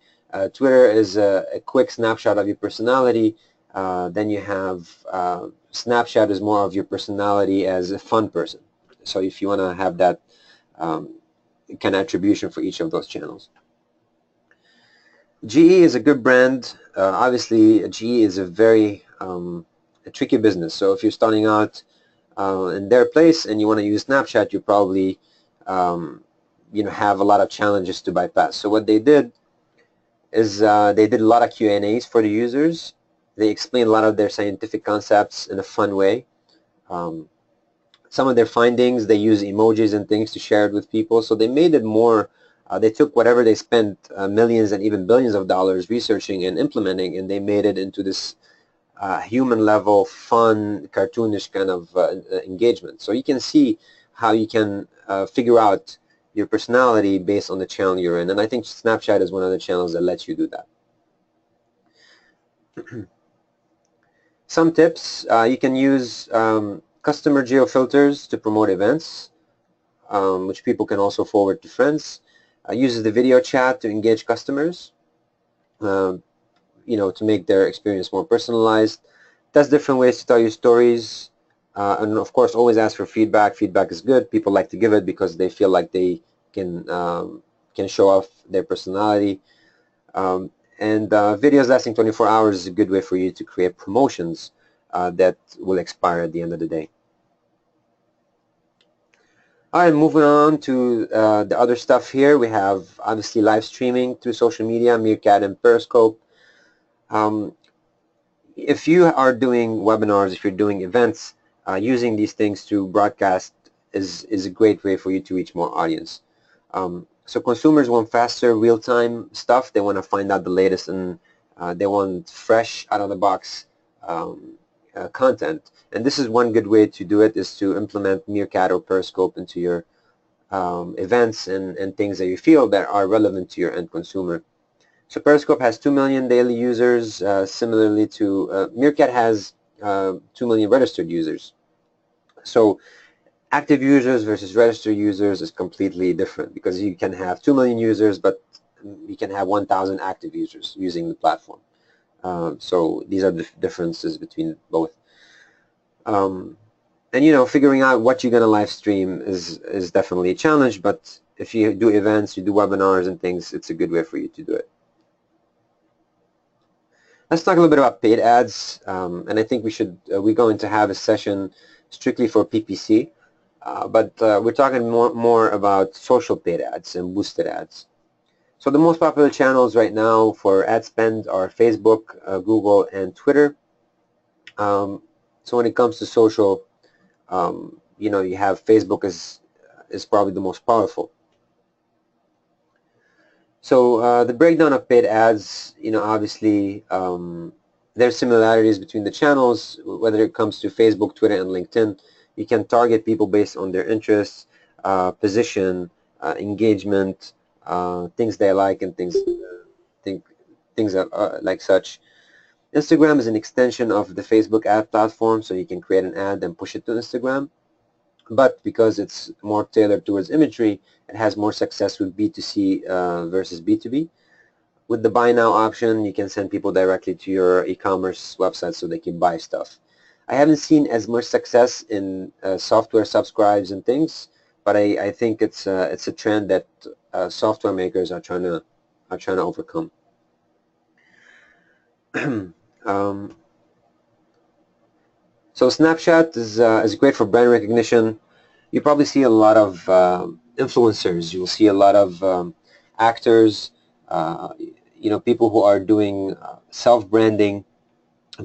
Twitter is a quick snapshot of your personality. Then you have Snapchat is more of your personality as a fun person. So if you want to have that kind of attribution for each of those channels. GE is a good brand. Obviously, GE is a very a tricky business. So if you're starting out in their place and you want to use Snapchat, you probably have a lot of challenges to bypass. So what they did is they did a lot of Q&As for the users. They explained a lot of their scientific concepts in a fun way. Some of their findings, they use emojis and things to share it with people. So they made it more, they took whatever they spent millions and even billions of dollars researching and implementing, and they made it into this human level, fun, cartoonish kind of engagement. So you can see how you can figure out your personality based on the channel you're in. And I think Snapchat is one of the channels that lets you do that. Some tips, you can use customer geofilters to promote events, which people can also forward to friends. Uses the video chat to engage customers, to make their experience more personalized. Test different ways to tell your stories. And of course, always ask for feedback. Feedback is good. People like to give it because they feel like they can show off their personality. And videos lasting 24 hours is a good way for you to create promotions that will expire at the end of the day. All right, moving on to the other stuff here. We have obviously live streaming through social media, Meerkat and Periscope. If you are doing webinars, if you're doing events, using these things to broadcast is a great way for you to reach more audience. So consumers want faster, real-time stuff. They want to find out the latest, and they want fresh, out-of-the-box content. And this is one good way to do it, is to implement Meerkat or Periscope into your events and things that you feel that are relevant to your end consumer. So Periscope has 2 million daily users, similarly to Meerkat has 2 million registered users. So active users versus registered users is completely different, because you can have 2 million users, but you can have 1,000 active users using the platform. So these are the differences between both. And figuring out what you're going to live stream is definitely a challenge, but if you do events, you do webinars and things, it's a good way for you to do it. Let's talk a little bit about paid ads, and I think we're going to have a session strictly for PPC, but we're talking more about social paid ads and boosted ads. So the most popular channels right now for ad spend are Facebook, Google, and Twitter. So when it comes to social, you have Facebook is probably the most powerful. So the breakdown of paid ads, obviously there's similarities between the channels, whether it comes to Facebook, Twitter, and LinkedIn. You can target people based on their interests, position, engagement, things they like, and things that like such. Instagram is an extension of the Facebook ad platform, so you can create an ad and push it to Instagram. But because it's more tailored towards imagery, it has more success with B2C versus B2B. With the buy now option, you can send people directly to your e-commerce website so they can buy stuff. I haven't seen as much success in software subscribes and things, but I think it's a trend that software makers are trying to overcome. So Snapchat is great for brand recognition. You probably see a lot of influencers. You'll see a lot of actors, uh, people who are doing self-branding,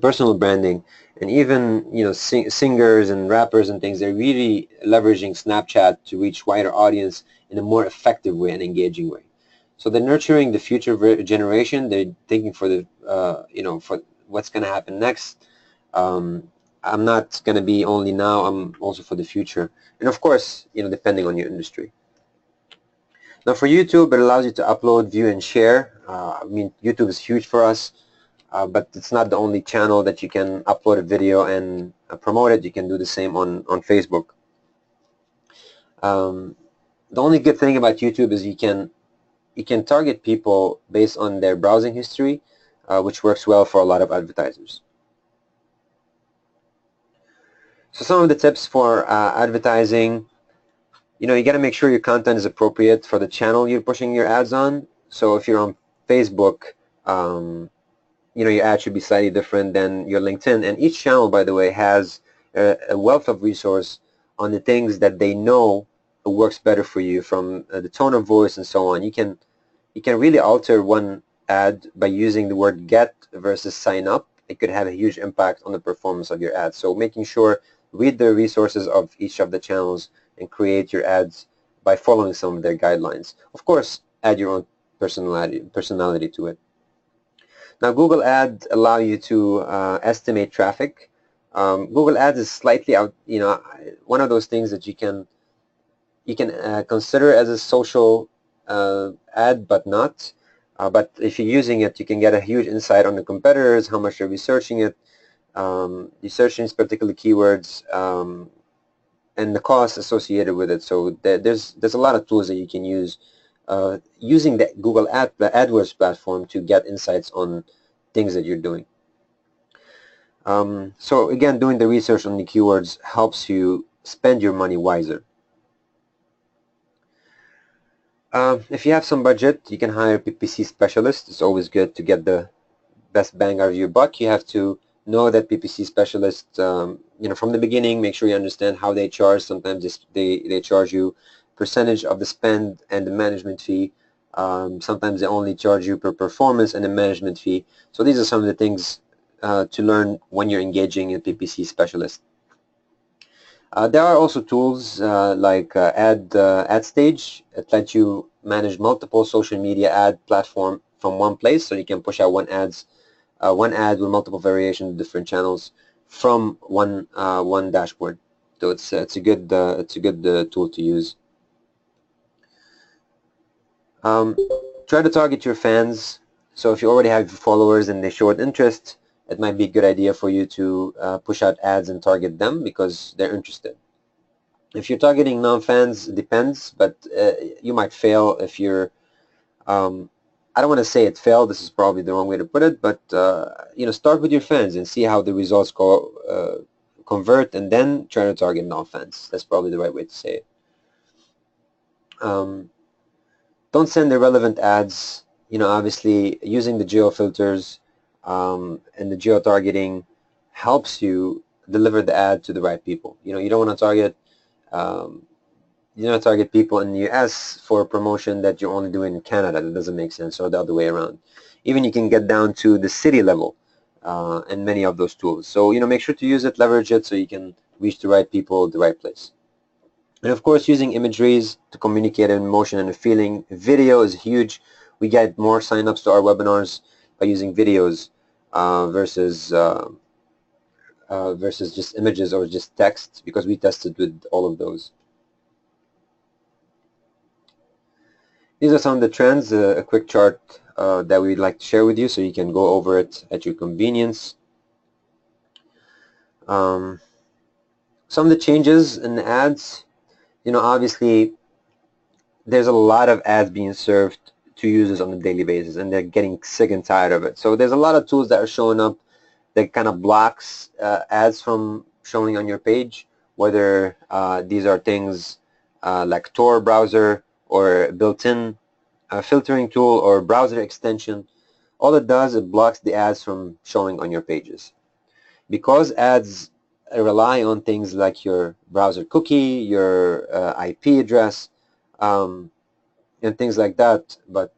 personal branding, and even singers and rappers and things. They're really leveraging Snapchat to reach wider audience in a more effective way and engaging way. So they're nurturing the future generation. They're thinking for the for what's going to happen next. Um, I'm not going to be only now. I'm also for the future, and of course, depending on your industry. Now, for YouTube, it allows you to upload, view, and share. I mean, YouTube is huge for us. But it's not the only channel that you can upload a video and promote it. You can do the same on Facebook. The only good thing about YouTube is you can target people based on their browsing history, which works well for a lot of advertisers. So some of the tips for advertising, you got to make sure your content is appropriate for the channel you're pushing your ads on. So if you're on Facebook, your ad should be slightly different than your LinkedIn. And each channel, by the way, has a wealth of resource on the things that they know works better for you, from the tone of voice and so on. You can really alter one ad by using the word get versus sign up. It could have a huge impact on the performance of your ad. So making sure, read the resources of each of the channels and create your ads by following some of their guidelines. Of course, add your own personality to it. Now, Google Ads allow you to estimate traffic. Google Ads is slightly out, one of those things that you can consider as a social ad, but not. But if you're using it, you can get a huge insight on the competitors, how much they're researching it, researching particular keywords, and the costs associated with it. So there's a lot of tools that you can use using the Google AdWords platform to get insights on things that you're doing. So again, doing the research on the keywords helps you spend your money wiser. If you have some budget, you can hire a PPC specialist. It's always good to get the best bang out of your buck. You have to know that PPC specialists, from the beginning, make sure you understand how they charge. Sometimes they charge you percentage of the spend and the management fee. Sometimes they only charge you per performance and a management fee. So these are some of the things to learn when you're engaging a PPC specialist. There are also tools like AdStage. It lets you manage multiple social media ad platform from one place, so you can push out one ad with multiple variations of different channels from one dashboard. So it's a good tool to use. Try to target your fans. So if you already have followers and they showed interest, it might be a good idea for you to push out ads and target them because they're interested. If you're targeting non-fans, it depends, but you might fail if you're, I don't want to say it failed, this is probably the wrong way to put it, but start with your fans and see how the results convert, and then try to target non-fans. That's probably the right way to say it. Don't send irrelevant ads. Obviously using the geo filters and the geo targeting helps you deliver the ad to the right people. You don't want to target people in the US for a promotion that you're only doing in Canada. That doesn't make sense, or the other way around. Even you can get down to the city level in many of those tools. So make sure to use it, leverage it, so you can reach the right people, the right place. And of course, using imageries to communicate an emotion and a feeling. Video is huge. We get more signups to our webinars by using videos versus just images or just text, because we tested with all of those. These are some of the trends, a quick chart that we'd like to share with you so you can go over it at your convenience. Some of the changes in the ads, obviously there's a lot of ads being served to users on a daily basis, and they're getting sick and tired of it. So there's a lot of tools that are showing up that kind of blocks ads from showing on your page, whether these are things like Tor browser or built-in filtering tool or browser extension. All it does, it blocks the ads from showing on your pages. Because ads rely on things like your browser cookie, your IP address, um, and things like that. But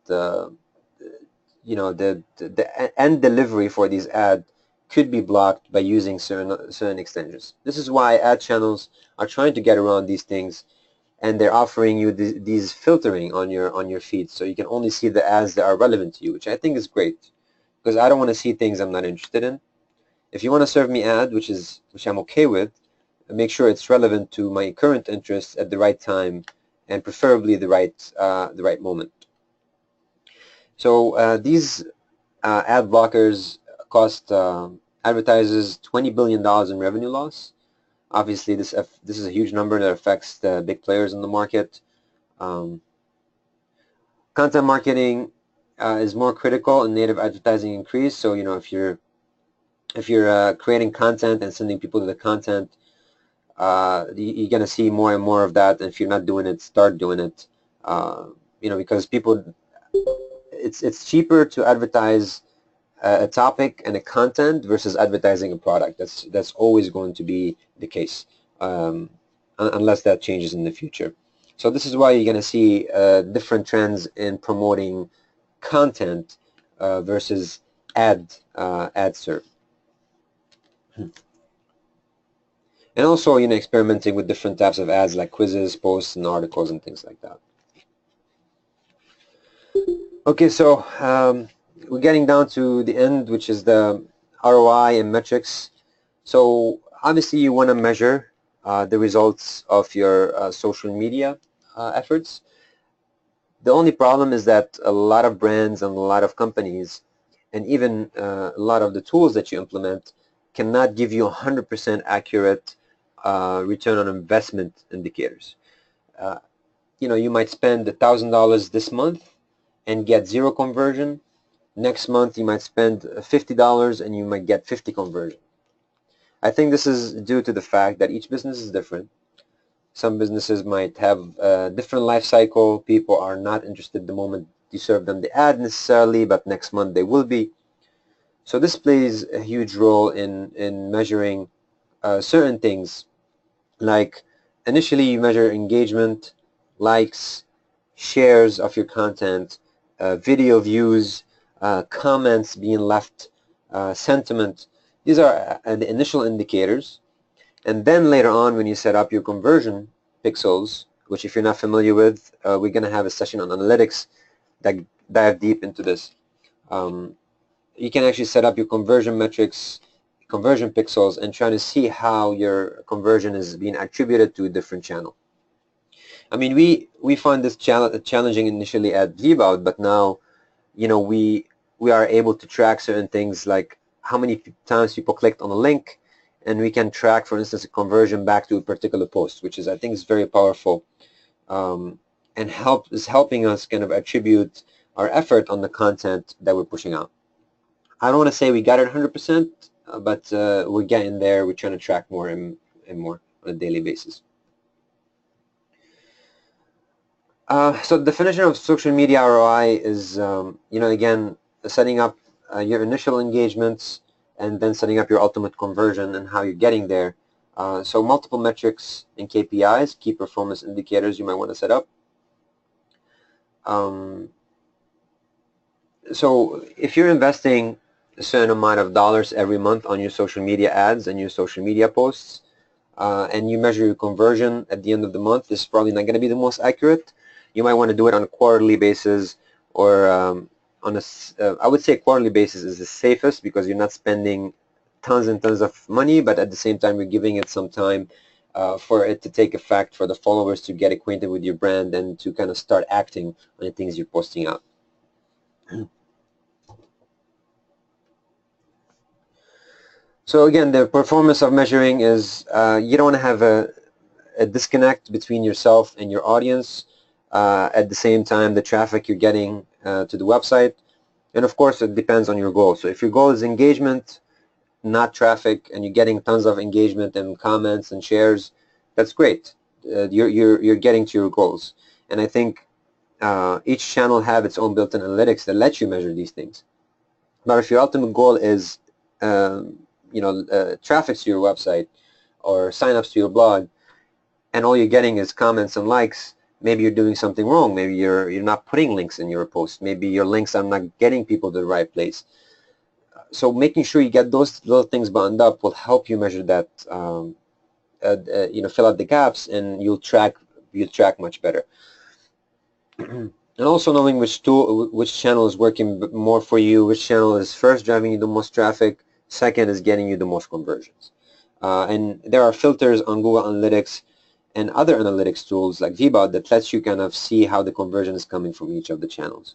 you know, the end delivery for these ads could be blocked by using certain extensions. This is why ad channels are trying to get around these things, and they're offering you these filtering on your feed, so you can only see the ads that are relevant to you, which I think is great, because I don't want to see things I'm not interested in. If you want to serve me ad, which I'm okay with, make sure it's relevant to my current interests at the right time, and preferably the right moment. So these ad blockers cost advertisers $20 billion in revenue loss. Obviously, this is a huge number that affects the big players in the market. Um, Content marketing is more critical in native advertising increase. So you know, if you're creating content and sending people to the content, you're going to see more and more of that. And if you're not doing it, start doing it. You know, because people, it's cheaper to advertise a topic and a content versus advertising a product. That's always going to be the case, unless that changes in the future. So this is why you're going to see different trends in promoting content versus ad serve. And also, you know, experimenting with different types of ads like quizzes, posts, and articles and things like that. Okay, so we're getting down to the end, which is the ROI and metrics. So obviously you want to measure the results of your social media efforts. The only problem is that a lot of brands and a lot of companies, and even a lot of the tools that you implement, cannot give you 100% accurate return on investment indicators. Uh, you know, you might spend $1,000 this month and get 0 conversion. Next month you might spend $50 and you might get 50 conversion. I think this is due to the fact that each business is different. Some businesses might have a different life cycle. People are not interested the moment you serve them the ad necessarily, but next month they will be. So this plays a huge role in measuring certain things, like initially you measure engagement, likes, shares of your content, video views, comments being left, sentiment. These are the initial indicators. And then later on, when you set up your conversion pixels, which if you're not familiar with, we're going to have a session on analytics that dive deep into this. You can actually set up your conversion metrics, conversion pixels, and try to see how your conversion is being attributed to a different channel. I mean, we find this challenging initially at Vbout, but now, you know, we are able to track certain things like how many times people clicked on a link, and we can track, for instance, a conversion back to a particular post, which is, I think, is very powerful, and is helping us kind of attribute our effort on the content that we're pushing out. I don't want to say we got it 100%, but we're getting there. We're trying to track more and more on a daily basis. So the definition of social media ROI is, you know, again, setting up your initial engagements and then setting up your ultimate conversion and how you're getting there. So multiple metrics and KPIs, key performance indicators you might want to set up. So if you're investing a certain amount of dollars every month on your social media ads and your social media posts, and you measure your conversion at the end of the month, this is probably not going to be the most accurate. You might want to do it on a quarterly basis, or on a, I would say quarterly basis is the safest, because you're not spending tons and tons of money, but at the same time you're giving it some time for it to take effect, for the followers to get acquainted with your brand and to kind of start acting on the things you're posting out. So again, the performance of measuring is you don't want to have a disconnect between yourself and your audience. At the same time, the traffic you're getting to the website. And of course, it depends on your goal. So if your goal is engagement, not traffic, and you're getting tons of engagement and comments and shares, that's great. You're getting to your goals. And I think each channel have its own built-in analytics that let you measure these things. But if your ultimate goal is traffic to your website, or sign-ups to your blog, and all you're getting is comments and likes, maybe you're doing something wrong. Maybe you're not putting links in your post. Maybe your links are not getting people to the right place. So making sure you get those little things buttoned up will help you measure that, fill out the gaps, and you'll track much better. And also knowing which channel is working more for you, which channel is first driving you the most traffic, second is getting you the most conversions. And there are filters on Google Analytics and other analytics tools like Vbout that lets you kind of see how the conversion is coming from each of the channels.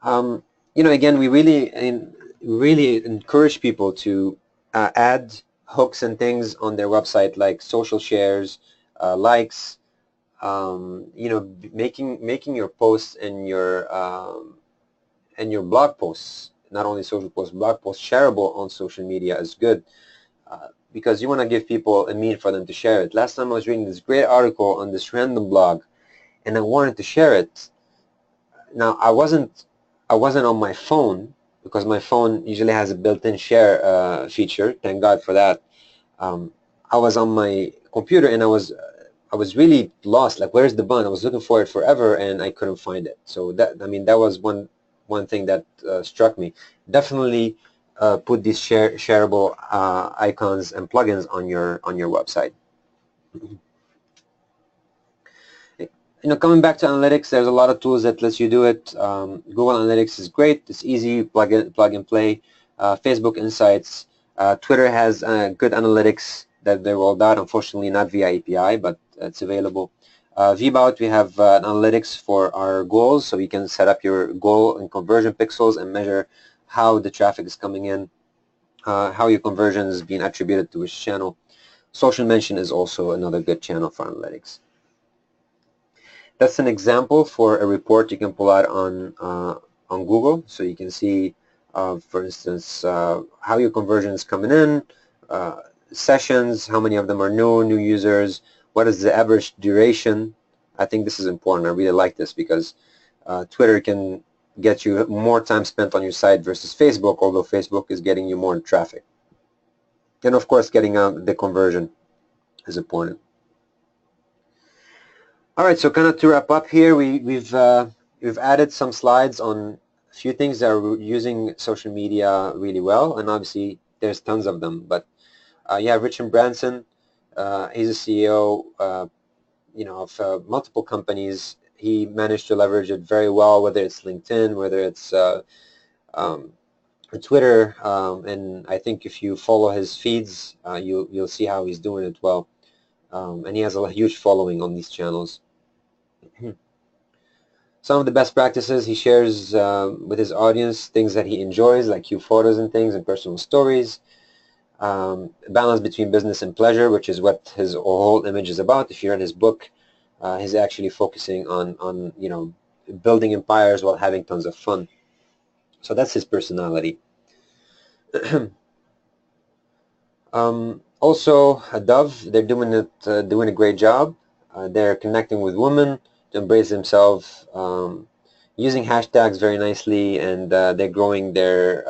Again, we really encourage people to add hooks and things on their website, like social shares, likes, making your posts and your blog posts, not only social posts, blog posts, shareable on social media is good, because you want to give people a means for them to share it. Last time I was reading this great article on this random blog, and I wanted to share it. Now I wasn't on my phone, because my phone usually has a built-in share feature. Thank God for that. I was on my computer, and I was really lost. Like, where's the button? I was looking for it forever, and I couldn't find it. So that was one thing that struck me. Definitely put these shareable icons and plugins on your website. Coming back to analytics, there's a lot of tools that lets you do it. Google Analytics is great. It's easy, plug and play. Facebook Insights. Twitter has good analytics that they rolled out. Unfortunately, not via API, but it's available. Vbout, we have analytics for our goals, so you can set up your goal and conversion pixels and measure how the traffic is coming in, how your conversion is being attributed to which channel. Social Mention is also another good channel for analytics. That's an example for a report you can pull out on Google, so you can see, for instance, how your conversion is coming in, sessions, how many of them are new users, what is the average duration. I think this is important. I really like this because Twitter can get you more time spent on your site versus Facebook, although Facebook is getting you more traffic. And of course, getting the conversion is important. All right, so kind of to wrap up here, we've added some slides on a few things that are using social media really well, and obviously there's tons of them. But you have Richard Branson. He's a CEO, of multiple companies. He managed to leverage it very well, whether it's LinkedIn, whether it's Twitter, and I think if you follow his feeds, you'll see how he's doing it well. And he has a huge following on these channels. Some of the best practices he shares with his audience, things that he enjoys, like cute photos and things and personal stories. Balance between business and pleasure, which is what his whole image is about. If you read his book, he's actually focusing on building empires while having tons of fun. So that's his personality. Also, Dove, they're doing a great job. They're connecting with women to embrace themselves, using hashtags very nicely, and they're growing their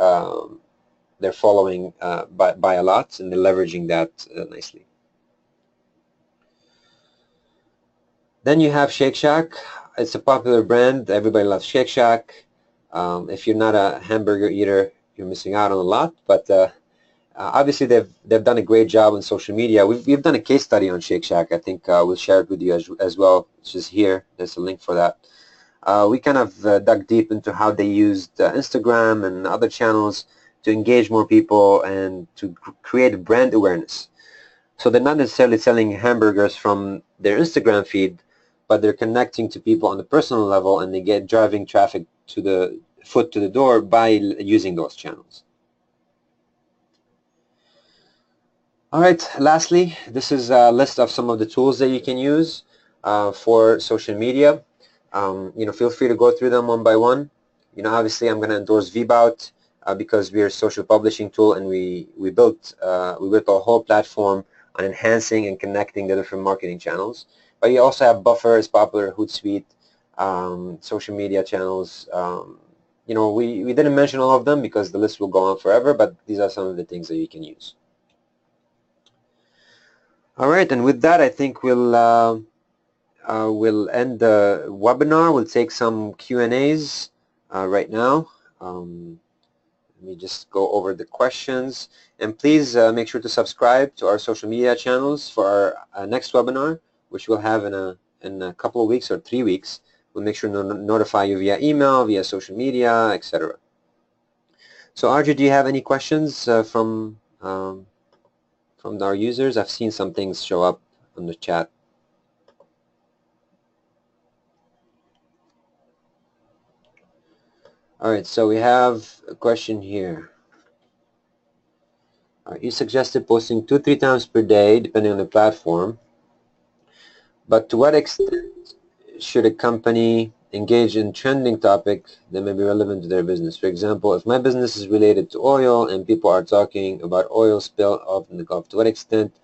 following by a lot, and they're leveraging that nicely. Then you have Shake Shack. It's a popular brand. Everybody loves Shake Shack. If you're not a hamburger eater, you're missing out on a lot. But obviously, they've done a great job on social media. We've done a case study on Shake Shack. I think we'll share it with you as well. It's just here. There's a link for that. We kind of dug deep into how they used Instagram and other channels to engage more people and to create brand awareness. So they're not necessarily selling hamburgers from their Instagram feed, but they're connecting to people on the personal level, and they get driving traffic to the door by using those channels. All right, lastly, this is a list of some of the tools that you can use for social media. Feel free to go through them one by one. Obviously I'm going to endorse Vbout because we're a social publishing tool, and we built a whole platform on enhancing and connecting the different marketing channels. But you also have Buffer is popular, Hootsuite, social media channels, we didn't mention all of them because the list will go on forever, but these are some of the things that you can use. All right, and with that, I think we'll end the webinar. We'll take some Q&As right now. Let me just go over the questions. And please make sure to subscribe to our social media channels for our next webinar, which we'll have in a couple of weeks or 3 weeks. We'll make sure to notify you via email, via social media, etc. So Arjun, do you have any questions from our users? I've seen some things show up on the chat. All right, so we have a question here. You suggested posting 2-3 times per day, depending on the platform. But to what extent should a company engage in trending topic that may be relevant to their business? For example, if my business is related to oil and people are talking about oil spill off in the Gulf, to what extent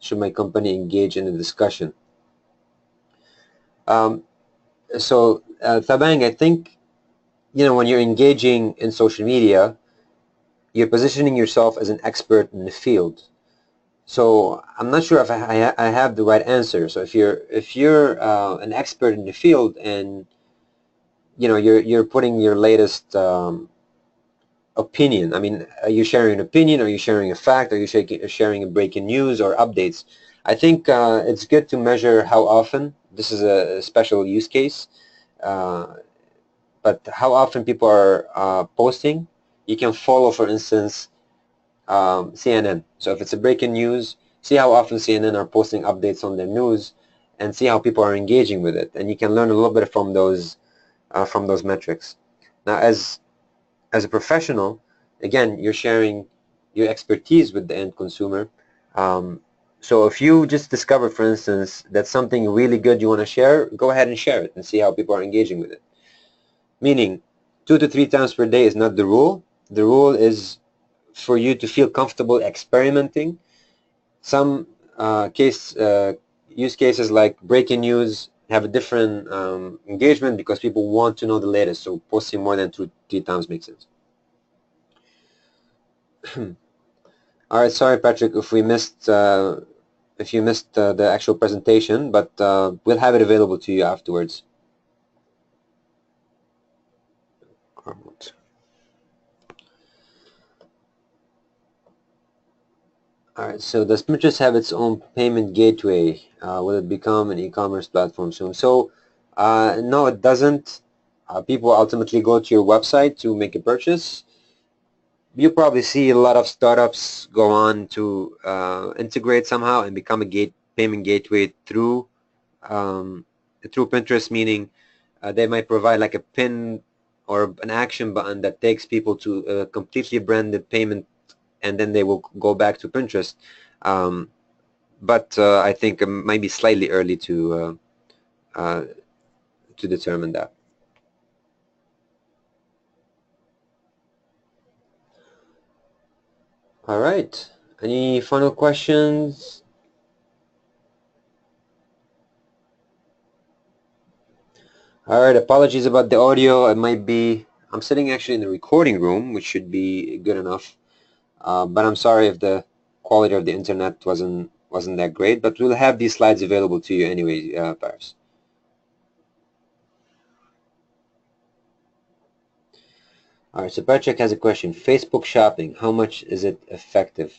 should my company engage in a discussion? So, Tabang, I think, when you're engaging in social media, you're positioning yourself as an expert in the field. So I'm not sure if I have the right answer. So if you're an expert in the field and you're putting your latest opinion. I mean, are you sharing an opinion? Are you sharing a fact? Are you sharing a breaking news or updates? I think it's good to measure how often. This is a special use case, but how often people are posting. You can follow, for instance, CNN. So if it's a breaking news, see how often CNN are posting updates on their news, and see how people are engaging with it. And you can learn a little bit from those metrics. Now, as a professional, again, you're sharing your expertise with the end consumer. So if you just discover, for instance, that something really good you want to share, go ahead and share it and see how people are engaging with it. Meaning, 2 to 3 times per day is not the rule. The rule is for you to feel comfortable experimenting. Some use cases like breaking news have a different engagement because people want to know the latest, so posting more than 2-3 times makes sense. All right, sorry Patrick if you missed the actual presentation, but we'll have it available to you afterwards. All right, so does Pinterest have its own payment gateway? Will it become an e-commerce platform soon? So no, it doesn't. People ultimately go to your website to make a purchase. You probably see a lot of startups go on to integrate somehow and become a payment gateway through Pinterest, meaning they might provide like a pin or an action button that takes people to a completely branded payment, and then they will go back to Pinterest. But I think it might be slightly early to determine that. All right. Any final questions? All right. Apologies about the audio. I'm sitting actually in the recording room, which should be good enough. But I'm sorry if the quality of the internet wasn't that great. But we'll have these slides available to you anyway, Paris. All right. So Patrick has a question. Facebook shopping. How much is it effective?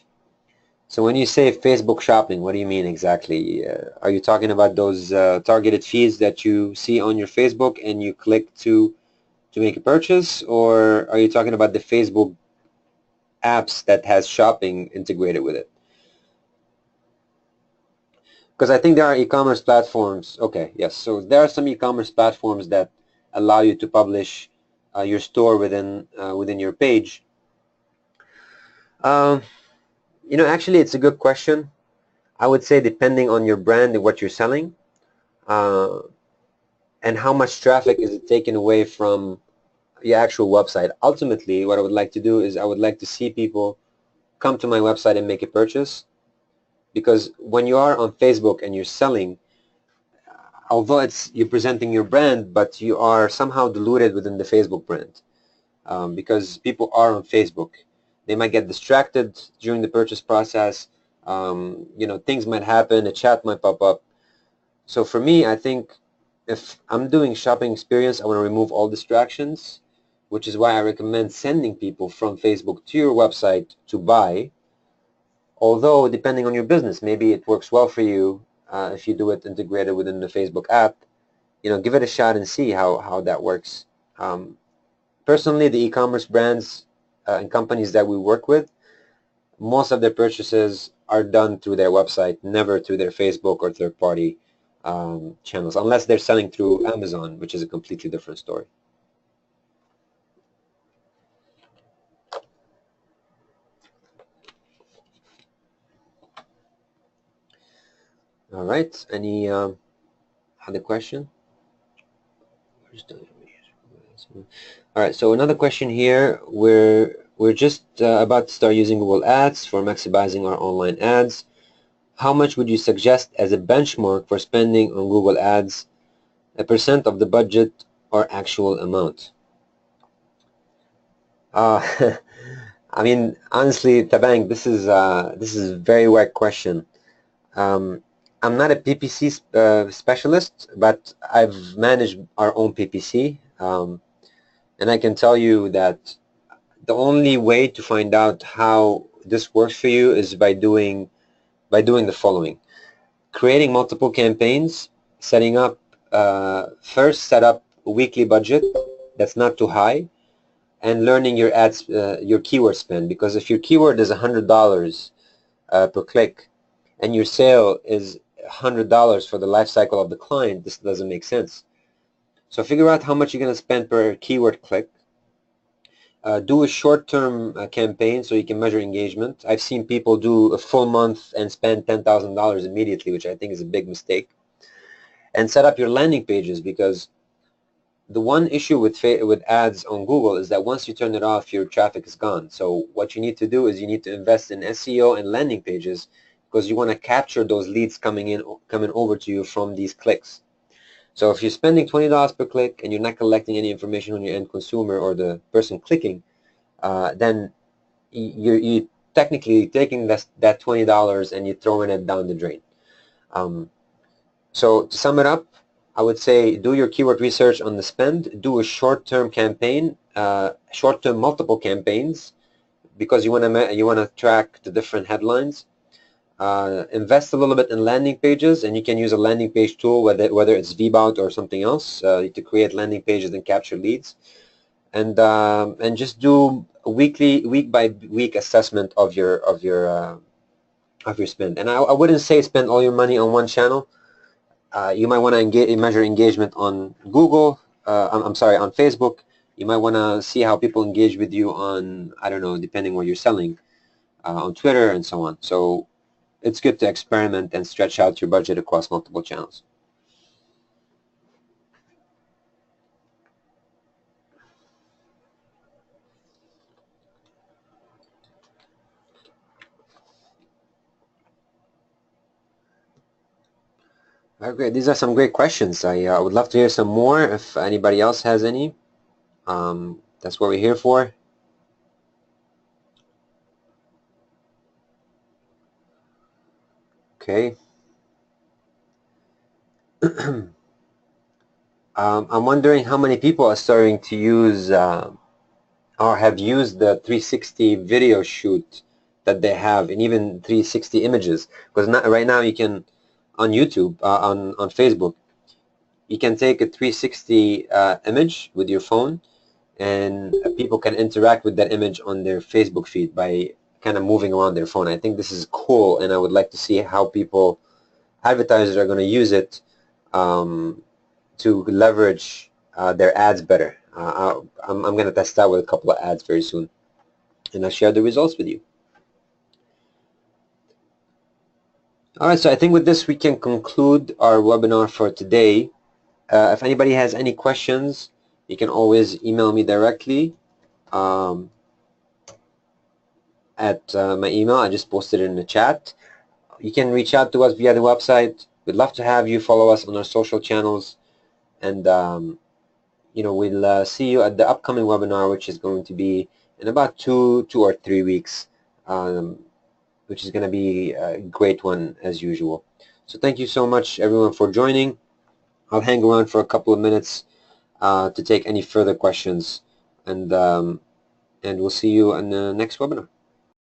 So when you say Facebook shopping, what do you mean exactly? Are you talking about those targeted feeds that you see on your Facebook and you click to make a purchase, or are you talking about the Facebook apps that has shopping integrated with it? Because I think there are e-commerce platforms. Okay, yes. So there are some e-commerce platforms that allow you to publish your store within your page. Actually, it's a good question. I would say depending on your brand and what you're selling, and how much traffic is it taken away from your actual website. Ultimately, what I would like to do is I would like to see people come to my website and make a purchase, because when you are on Facebook and you're selling, although you're presenting your brand, but you are somehow diluted within the Facebook brand. because people are on Facebook. They might get distracted during the purchase process. Things might happen, a chat might pop up. So for me, I think if I'm doing shopping experience, I want to remove all distractions, which is why I recommend sending people from Facebook to your website to buy. Although, depending on your business, maybe it works well for you if you do it integrated within the Facebook app. Give it a shot and see how that works. Personally, the e-commerce brands and companies that we work with, most of their purchases are done through their website, never through their Facebook or third-party channels, unless they're selling through Amazon, which is a completely different story. All right. Any other question? All right. So another question here. We're just about to start using Google Ads for maximizing our online ads. How much would you suggest as a benchmark for spending on Google Ads? A percent of the budget or actual amount? I mean, honestly, Tabang, this is a very wide question. I'm not a PPC specialist, but I've managed our own PPC, and I can tell you that the only way to find out how this works for you is by doing the following: creating multiple campaigns, first set up a weekly budget that's not too high, and learning your ads, your keyword spend. Because if your keyword is $100 per click, and your sale is $100 for the life cycle of the client, this doesn't make sense. So figure out how much you're going to spend per keyword click. Do a short-term campaign so you can measure engagement. I've seen people do a full month and spend $10,000 immediately, which I think is a big mistake. And set up your landing pages, because the one issue with ads on Google is that once you turn it off, your traffic is gone. So what you need to do is you need to invest in SEO and landing pages, because you want to capture those leads coming over to you from these clicks. So if you're spending $20 per click and you're not collecting any information on your end consumer or the person clicking, then you're technically taking that $20 and you're throwing it down the drain. So to sum it up, I would say do your keyword research on the spend, do a short-term campaign, short-term multiple campaigns, because you want to track the different headlines. Invest a little bit in landing pages, and you can use a landing page tool, whether it's Vbout or something else, to create landing pages and capture leads, and just do a week by week assessment of your spend. And I wouldn't say spend all your money on one channel. You might want to measure engagement on Google. I'm sorry, on Facebook. You might want to see how people engage with you on, I don't know, depending what you're selling, on Twitter and so on. So it's good to experiment and stretch out your budget across multiple channels. Very great. These are some great questions. I would love to hear some more if anybody else has any. That's what we're here for. Okay. I'm wondering how many people are starting to use or have used the 360 video shoot that they have, and even 360 images. Because right now you can, on YouTube, on Facebook, you can take a 360 image with your phone, and people can interact with that image on their Facebook feed by kind of moving around their phone. I think this is cool, and I would like to see how advertisers are going to use it to leverage their ads better. I'm going to test out with a couple of ads very soon, and I'll share the results with you. All right, so I think with this we can conclude our webinar for today. If anybody has any questions, you can always email me directly at my email. I just posted it in the chat. You can reach out to us via the website. We'd love to have you follow us on our social channels, and we'll see you at the upcoming webinar, which is going to be in about two or 3 weeks, which is going to be a great one as usual. So thank you so much, everyone, for joining. I'll hang around for a couple of minutes to take any further questions, and we'll see you in the next webinar.